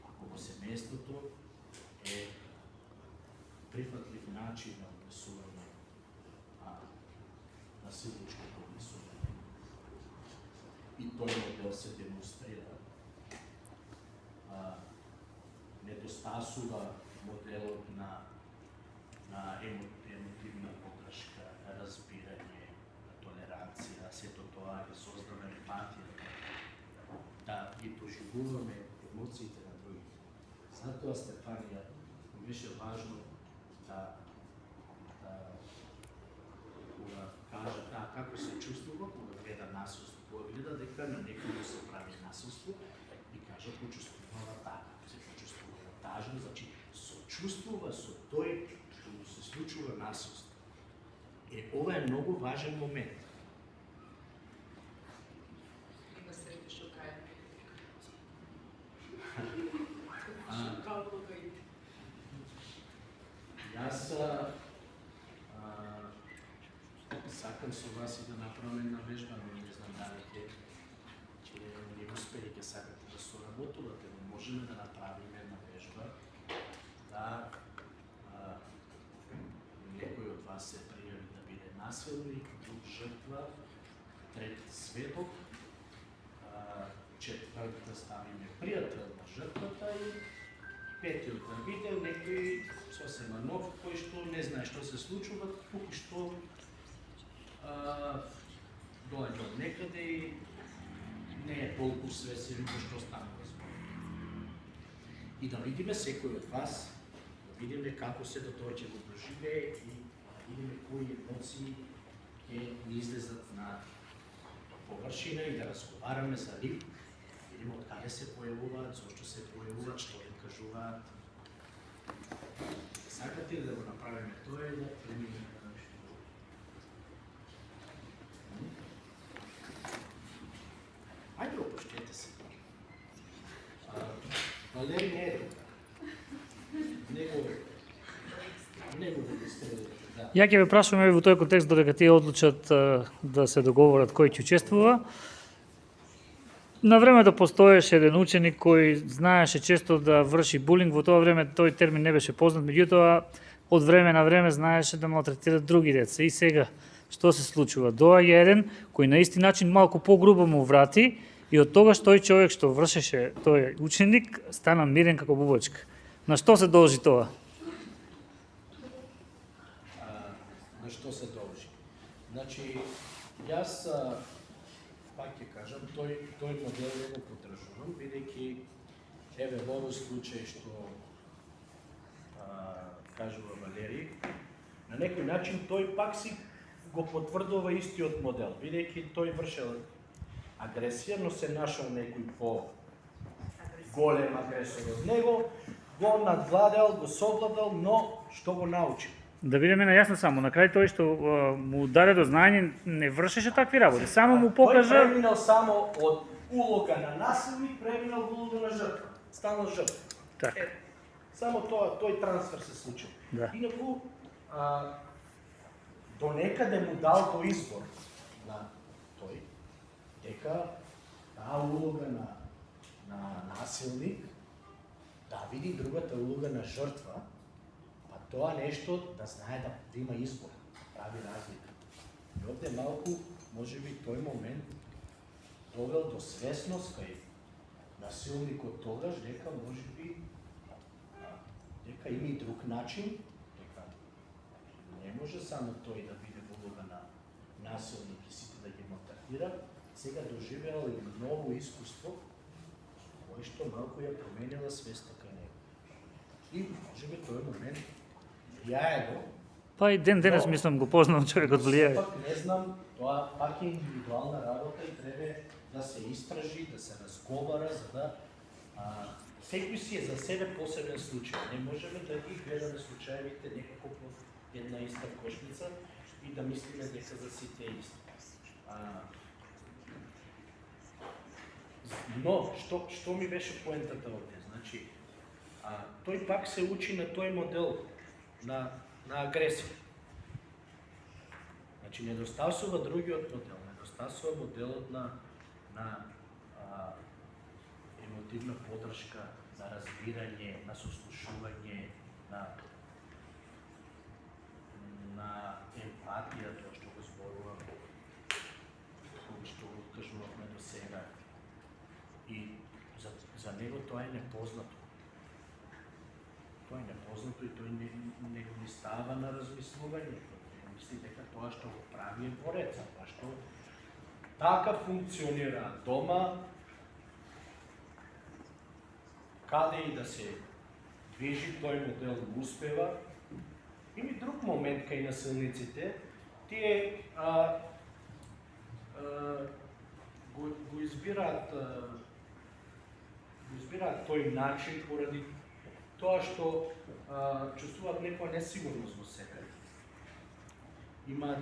Ако во семејството е прифатлив начин на однесување, насилничкото однесување, и тој модел се демонстрира, недостасува моделот на емотивна подршка, разбирање, толеранција, сето тоа е создава емпатија, да ги доживуваме емоциите на другите. Затоа Стефанија беше важно да кажа како се чувствува кога гледа насилство, кога гледа дека на некој му се прави насилство и кажа почувствува така, се почувствува тажно, значи сочувствува со тој што му се случува насилство. Ова е многу важен момент. Има среќа што кај. Јас сакам со вас и да направам една вежба, но не знам дали ќе не успее ќе сакате да соработувате, но можеме да направиме една вежба да некој од вас се пријави да биде насилник, друг жртва, трет сведок, четврт да ставиме пријател на жртвата и петиот да биде некој сосема нов кој што не знае што се случува, туку што доаѓа од некаде и не е толку свесен во што станува збор. И да видиме секој од вас, да видиме како се до тоа ќе го доживее и да видиме кои емоции ќе ни излезат на површина и да разговараме за нив, да видиме од каде се појавуваат, зошто се појавуваат, што им кажуваат. Сакате ли да го направиме тоа и да преминеме на нешто? Ајде, опуштете се. Валери не е тука. Него да ги стрелите, да. Ја ќе ве прашувам во тој контекст додека тие одлучат да се договорат кој ќе учествува. На времето постоеше еден ученик кој знаеше често да врши булинг, во тоа време тој термин не беше познат, меѓутоа од време на време знаеше да малтретира други деца. И сега што се случува? Доаѓа еден кој на исти начин малку погрубо му врати и од тогаш тој човек што вршеше тој ученик стана мирен како бубочка. На што се должи тоа? На што се должи? Значи, јас пак ќе кажам, тој модел не го поддржувам, бидејќи еве во овој случај што кажува Валери, на некој начин тој пак си го потврдува истиот модел, бидејќи тој вршел агресија, но се нашол некој голем агресор од него, го надвладел, го совладал, но што го научи? Да бидеме најасно само, на крај тој што му даде до знаење не вршеше такви работи, само му Тој покажа преминал само од улога на насилник, преминал во улога на жртва. Станал жртва. така. Само тој трансфер се случил. Да. Инаку, до некаде му дал до избор на тој, дека таа улога на насилник да види другата улога на жртва, па тоа нешто да знае да има избор, да прави разлика. И овде малку, можеби тој момент довел до свесност кај насилникот тогаш дека можеби дека има и друг начин, дека не може само тој да биде во улога на насилник и сите да ги малтретира, сега доживеал и ново искуство кој што малку ја променила свеста кај него. И можеби тој момент влијае го. Па и ден денес Но- мислам го познал човекот влијае. Пак не знам, тоа пак е индивидуална работа и треба да се истражи, да се разговара, за да секој си е за себе посебен случај. Не можеме да ги гледаме случаевите некако по една иста кошница и да мислиме дека за сите е исти. Но, што ми беше поентата овде? Значи, тој пак се учи на тој модел на агресија. Значи, недостасува другиот модел, недостасува моделот на емотивна поддршка, на разбирање, на сослушување, на емпатија, тоа што го зборувам, што го кажувавме до сега. И за него тоа е непознато. Тоа е непознато и тој не го ни става на размислување. Тој мисли дека тоа што го прави е борец, а што така функционира дома, каде и да се движи тој модел му успева. Има и друг момент кај насилниците, тие го избираат тој начин поради тоа што чувствуваат некоја несигурност во себе. Имаат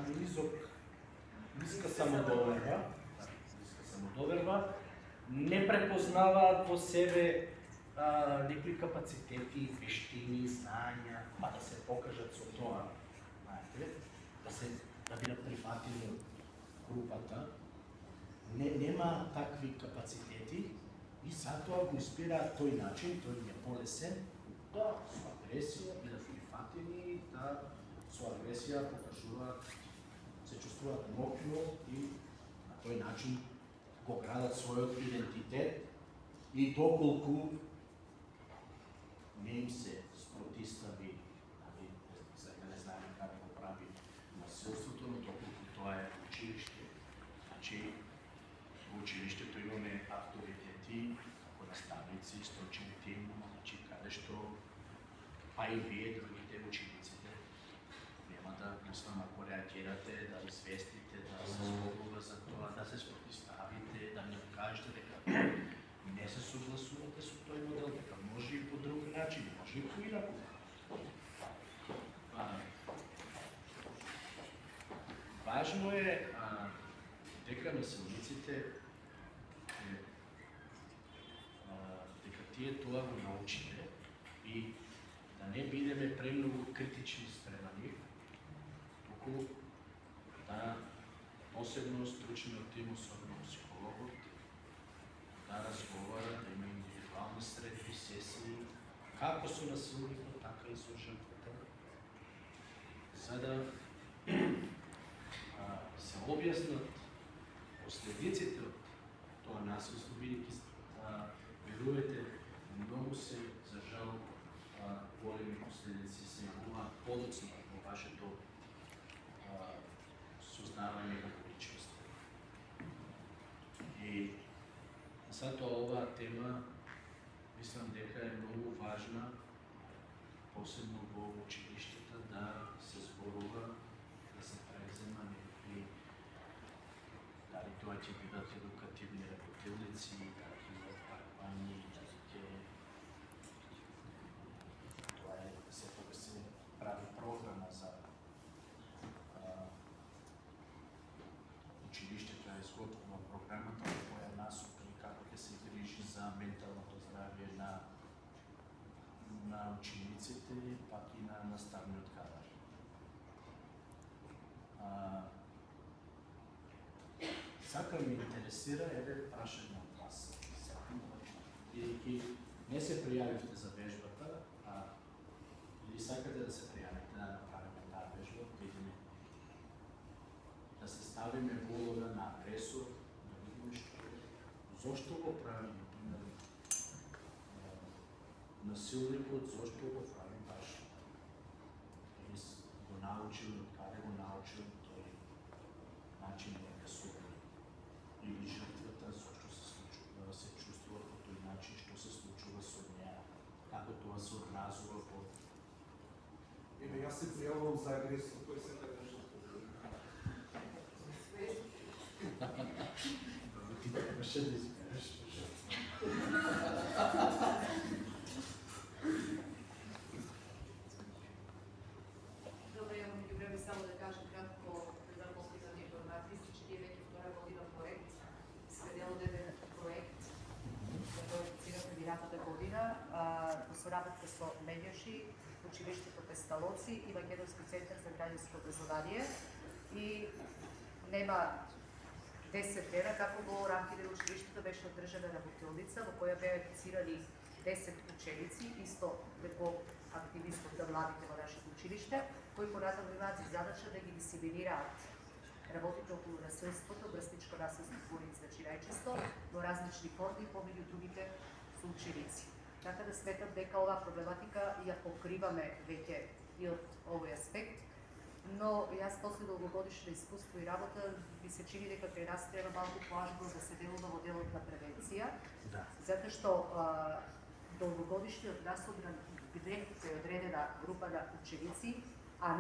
ниска самодоверба, не препознаваат во себе некои капацитети, вештини, знања, па да се покажат со тоа, знаете, да бидат прифатени од групата. Нема такви капацитети и затоа го избираат тој начин, тој е полесен, да со агресија бидат прифатени, да со агресија покажуваат, се чувствуваат моќно и на тој начин го градат својот идентитет и доколку не им се спротистави, сега не знаеме како го прави насилството, но доколку тоа е училиште. Значи, во училиштето имаме авторитети, како наставници, стручен тим, значи каде што, па и вие, другите учениците, нема да, мислам, ако реагирате, да известите, да се зборува за тоа, да се спротиставите, да не кажете дека не се согласувате со тој модел, дека може и по друг начин, може и поинаку. Важно е дека насилниците дека тие тоа го научиле и да не бидеме премногу критични спрема нив, туку да посебно стручниот тим, особено психологот, да разговара, да има индивидуални средби, сесии, како со насилникот, така и со жртвата, за да се објаснат последиците од тоа насилство, бидејќи верувате, многу се, за жал, големи последици се јавуваат подоцна во вашето сознавање како личност. И затоа оваа тема мислам дека е многу важна, посебно во училиштата, да се зборува, да се презема некои, дали тоа ќе бидат едукативни работилници, дали ќе бидат парквани, дали ќе тоа е, се прави програма за програмата во која насока и како ќе се грижи за менталното здравје на учениците, пак и на наставниот кадар. Сакам ме интересира еден прашање од вас. Бидејќи не се пријавивте за вежбата, или сакате да се пријавите да направиме таа вежба, видиме да се ставиме во улога на агресор, да видиме зошто го прави, например, насилникот, зошто го прави баш. Или го научил, од каде го научил тој начин на агресување. Или жртвата, зошто се чувствува по тој начин, што се случува со неа, како тоа се одразува по... Еве, јас се пријавувам за агресор, кој се така што Ти требаше да избереш. Добре, имам меѓу време само да кажам кратко за постигнати информации, че ние веќе втора година проект, следел еден проект за кој цираме минатата година, во соработка со Меѓаши, училиштето Песталоци и Македонски центар за граѓанско образование и нема 10 дена како во рамките на училиштето беше одржана работилница во која беа едуцирани 10 ученици, исто како активистот на младите во нашето училиште, кои понатаму имаат за задача да ги дисеминираат работите околу насилството, врсничко насилство, значи најчесто, во различни форми помеѓу другите соученици. Така да сметам дека оваа проблематика ја покриваме веќе и од овој аспект, но јас после долгогодишно искуство и работа ми се чини дека кај нас треба малку поажно да се делува во делот на превенција, затоа што долгогодишниот насодран грех е одредена група на ученици, а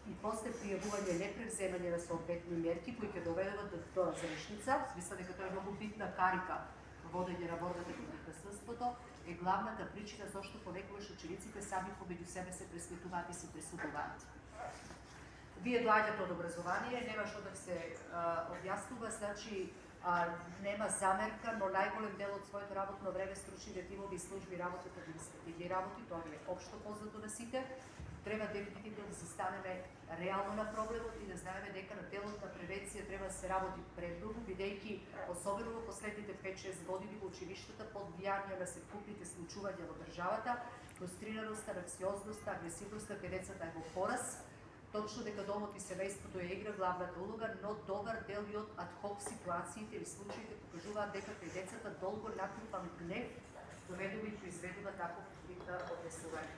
и после пријавување непревземање на соодветни мерки кои ќе доведат до тоа зарешница, мислам дека тоа е многу битна карика во водење на борбата против насилството, е главната причина зашто понекогаш учениците сами помеѓу себе се пресметуваат и се пресудуваат. Вие доаѓате од образование, нема што да се објаснува, значи нема замерка, но најголем дел од своето работно време стручните тимови и служби работат административни работи, тоа е општо познато на сите. Треба дефинитивно да се станеме реално на проблемот и да знаеме дека на делот на превенција треба да се работи предуго, бидејќи особено во последните 5-6 години во училиштата под влијание на секупните случувања во државата, фрустрираноста, анксиозноста, агресивноста кај децата е во порас. Точно дека домот и семејството ја игра главната улога, но добар дел и од адхок ситуациите или случаите покажуваат дека кај децата долго натрупан гнев доведува и произведува таков вид однесување.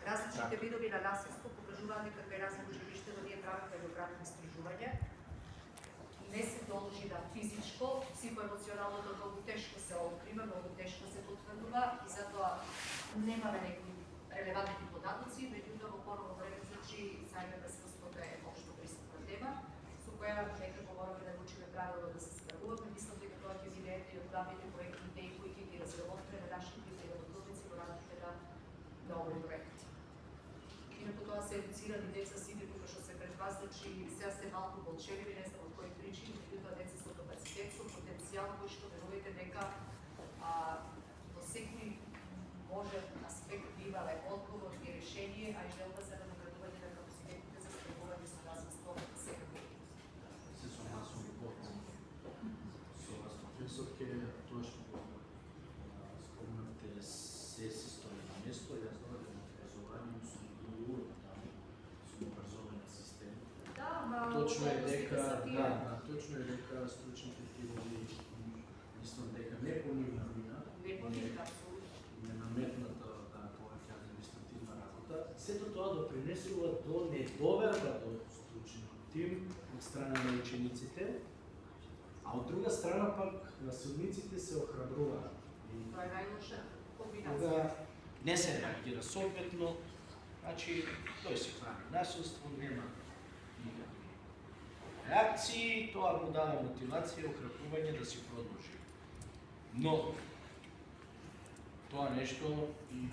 Различните видови на насилство покажуваат дека кај нас во училиштето ние правиме еднократно истражување. Не се доложи на физичко, психоемоционалното многу тешко се открива, многу тешко се потврдува и затоа немаме некои релевантни податоци, меѓутоа во поново време значи заедната скоството е општо присутна тема, со која нека говориме да научиме правилно да се справуваме. Мислам дека тоа ќе биде еден од главните проекти идеи кои ќе ги разработиме на нашите работници во рамките на овој проект. Инаку тоа се едуцирани деца сите тука што се пред вас, значи сега сте малку болчеливи, не знам од кои причини, меѓутоа деца со капацитет, со потенцијал кој што верувате дека во секој може аспект да имаме одговор и решение, а и желба за надоградување на капацитетите за справување со насилство секако. Се согласувам потполно со вас, професор, ке тоа што спомнате се стои на место, јас доаѓам од образование, сум бил таму, сум образовен асистент. Точно е дека, точно е дека стручните тимови, мислам дека не по нивна вина, не наметната повеќе административна работа, сето тоа допринесува до недоверба до стручниот тим од страна на учениците, а од друга страна пак насилниците се охрабруваат. Тоа е најлоша комбинација. Кога не се реагира соодветно, значи тој се прави насилство, нема никакви реакции, тоа му дава мотивација и охрабрување да си продолжи. Но тоа нешто и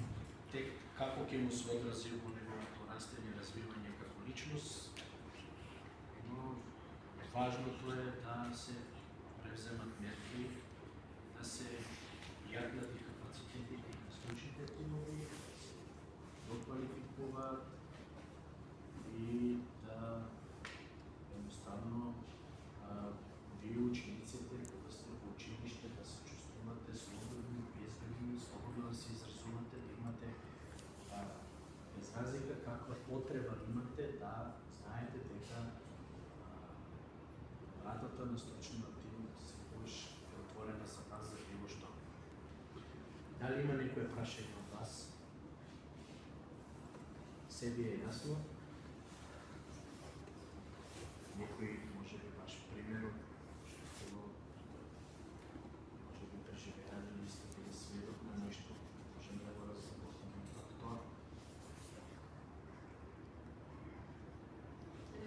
тек како ќе му се одрази во неговото растење, развивање како личност, но важното е да се превземат мерки, да се јагнат и капацитетите на случаите тимови, да се доквалификуваат и да едноставно вие учениците, кога сте во училиште, да се чувствувате слободни, безбедни, слободно да се изразувате, да имате без разлика каква потреба имате, да знаете дека вратата на стручна активност секогаш е отворена за вас за било што. Дали има некое прашање од вас? Себе е јасно? Некој може би баш примерно што може би преживеали или сте били сведок на нешто, може да го разработиме пак тоа.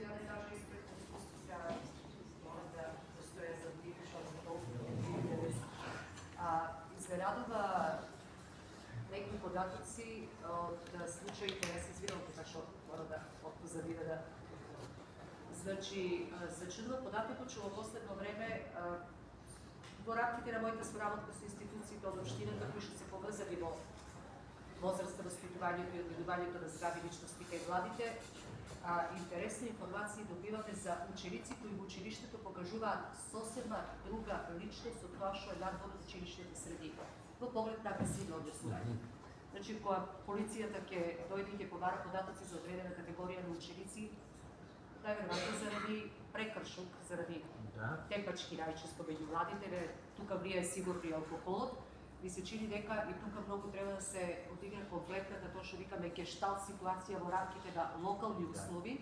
Ja ne kažem ispred iskustva, moram da stoje za tipično za to. Iznenadува некои податоци од случаите, не се извинувам така што мора да отпозади да. Значи, зачудува податокот што во последно време во рамките на мојата соработка со институциите од општината кои што се поврзани во возраста, воспитувањето и одгледувањето на здрави личности кај младите, интересни информации добиваме за ученици кои во училиштето покажуваат сосема друга личност од тоа што е надвор од училишните среди, во поглед на агресивно однесување. Значи, кога полицијата ќе дојде и ќе побара податоци за одредена категорија на ученици, најверојатно заради прекршок, заради тепачки најчесто меѓу младите, тука влие сигурно и алкохолот, ми се чини дека и тука многу треба да се одигра комплетната тоа што викаме гешталт ситуација во рамките на локални услови,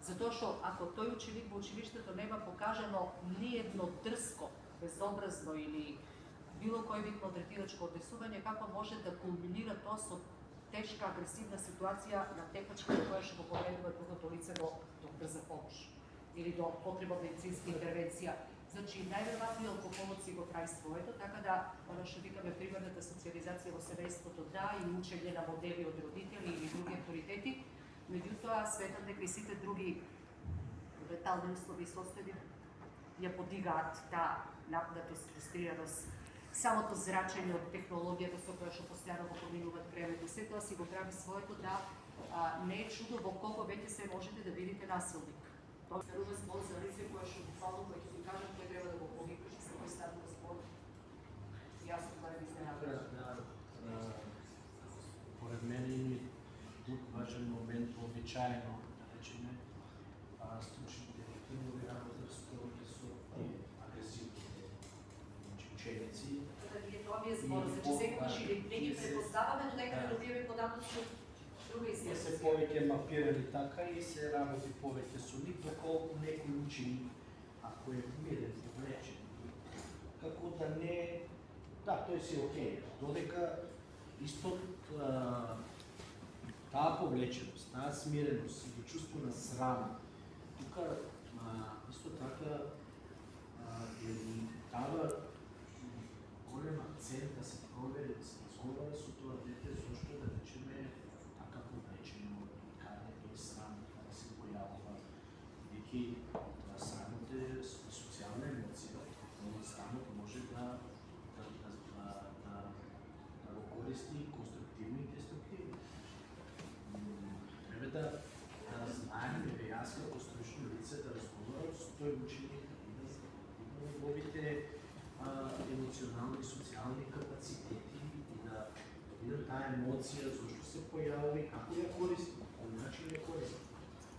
затоа што ако тој ученик во училиштето нема покажано ниедно дрско, безобразно или било кој вид малтретирачко однесување, како може да кулминира тоа со тешка агресивна ситуација на тепачка која што го повредува другото лице до брза помош или до потреба од медицинска интервенција. Значи, најверојатно и алкохолот си го прави своето, така да, оно што викаме примерната социализација во семејството, да, и учење на модели од родители или други авторитети, меѓутоа светам дека и сите други летални услови и состојби ја подигаат таа напнатост, фрустрираност, самото зрачење од технологијата со која што постојано го поминуваат времето, се тоа си го прави своето, да, не е чудо во колко веќе се можете да видите насилник. Тоа станува збор за лице кое што буквално кој ќе ви кажам кој треба да го повикаш и за кој станува збор. Јас сум барем изненадена. Поред мене и друг важен момент, вообичаено, да речеме, стручните тимови работа со агресивните ученици. Тоа ми е збор, значи секогаш или не ги препознаваме, но нека да добиеме податоци од друга Се институција. повеќе мапирани така и се работи повеќе со нив, доколку некој ученик, ако е мирен, повлечен, како да не... Да, тој си окей, додека исто таа повлеченост, таа смиреност и чувство на срам, тука исто така дава голем акцент да се провери, да се разговара со тоа дете, зашто да речеме така повлечено, каде тој срам да се појавува, бидејќи срамот е социјална емоција, но срамот може да го користи конструктивно и деструктивно. Треба да знаеме, јас како стручно лице да разговарам со тој ученик и да неговите емоционални и социјални капацитети и да видам таа емоција, зашто се појавува и како ја користи, кој начин ја користи.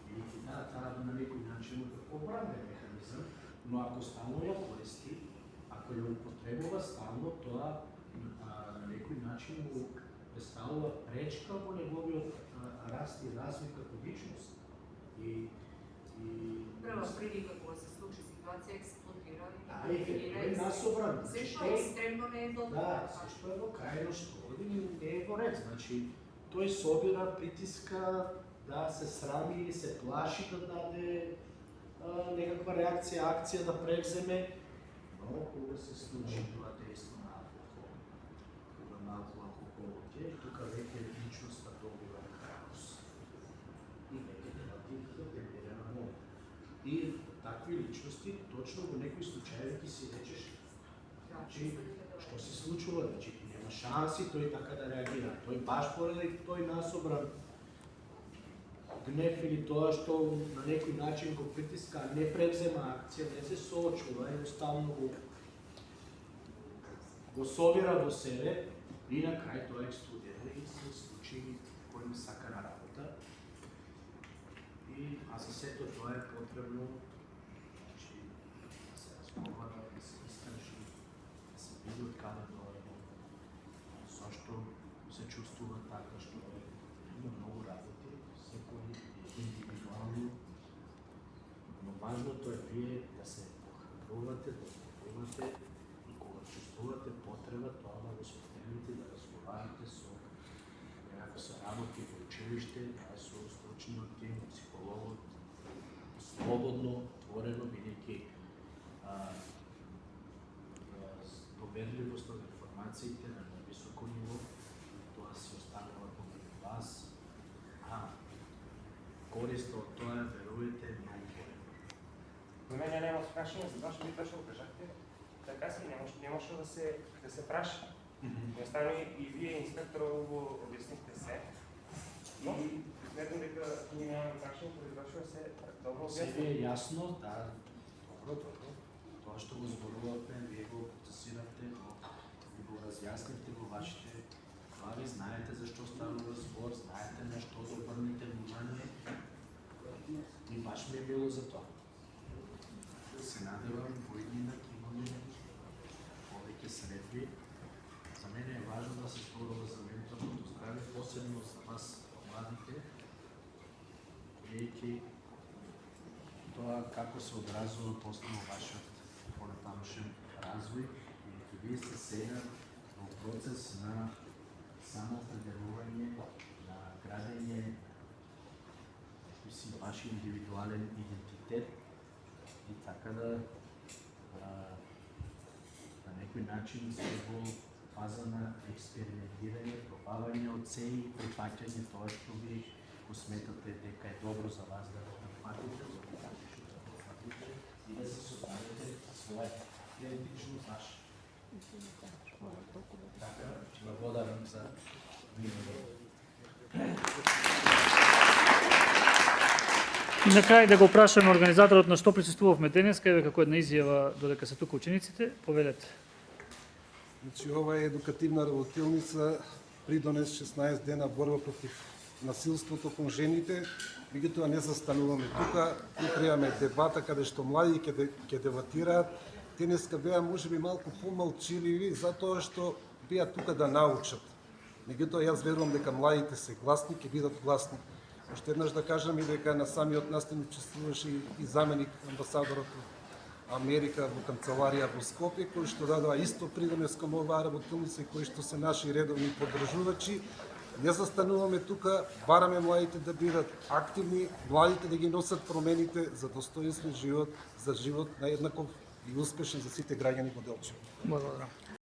Бидејќи таа на некој начин е обранен механизам, но ако стално ја користи, ако ја употребува стално, тоа на некој начин му представува пречка во неговиот раст и развој како личност. Прва прилика кога се случи ситуација експлодира Тој е насобран. Се што е екстремно не е добро. Да, се што е во крајно што не е во ред. Значи, тој собира притиска да се срами или се плаши да даде некаква реакција, акција да превземе, но кога се случи тоа дејство на алкохол, кога малку алкохолот е, тука веќе личноста добива хаос. И веќе делативната демирана мова. И такви личности, точно во некои случаи ќе си речеш, значи, што се случува, значи, нема шанси тој така да реагира. Тој баш поради тој насобран гнев или тоа што на некој начин го притиска, не превзема акција, не се соочува, едноставно го собира во себе и на крај тоа експлодира и се случи кој не сака на работа. А за сето тоа е потребно да се разговара, да се истражи, да се види од каде доаѓа, зашто се чувствува така, што има многу работи, секој индивидуално, но важното е вие да се похрабрувате, да зборувате и кога чувствувате потреба, тоа да го споделите, да разговарате со, ако се работи во училиште, со стручниот тим, психологот, слободно, отворено, бидејќи доверливост од информациите на високо ниво, тоа се останува помеѓу вас, а корист од тоа, верувате, многу голема. За мене нема прашање, за тоа што ви точно кажахте, така си не може да се праша. Jednostavno и вие инспекторот го објаснихте се. И сметам дека ние немаме прашање, поради тоа што се добро објаснихте. Се ви е јасно, да, добро. Тоа што го зборувавме, вие го процесиравте, го разјаснивте во вашите глави, знаете зашто станува збор, знаете на што да обрнете внимание и баш ми е било за тоа. Се надевам во иднина ќе имаме повеќе средби. За мене е важно да се зборува за менталното здравје, посебно за вас младите, бидејќи тоа како се одразува после во вашиот понатамошен развој, бидејќи вие сте сега во процес на самоопределување, на градење си ваши индивидуален идентитет и така да на некој начин се во фаза на експериментирање, пробавање од се и прифаќање тоа што ви го сметате дека е добро за вас да го прифатите, и да се создадете своја идентичност ваша. Така, благодарам за вниманието. И на крај да го прашаме организаторот на што присуствувавме денеска, еве како една изјава додека се тука учениците, повелете. Значи, ова е едукативна работилница, придонес 16 дена борба против насилството кон жените, меѓутоа не застануваме тука, утре имаме дебата каде што млади ќе дебатираат. Денеска беа можеби малку помалчиливи затоа што беа тука да научат. Меѓутоа јас верувам дека младите се гласни, ќе бидат гласни. Уште еднаш да кажам и дека на самиот настан учествуваше и заменик амбасадорот од Америка во канцеларија во Скопје, кој што дадува исто придонес кон оваа работилница и кои што се наши редовни поддржувачи. Не застануваме тука, бараме младите да бидат активни, младите да ги носат промените за достоинствен живот, за живот наеднаков и успешен за сите граѓани во Делчево. Благодарам.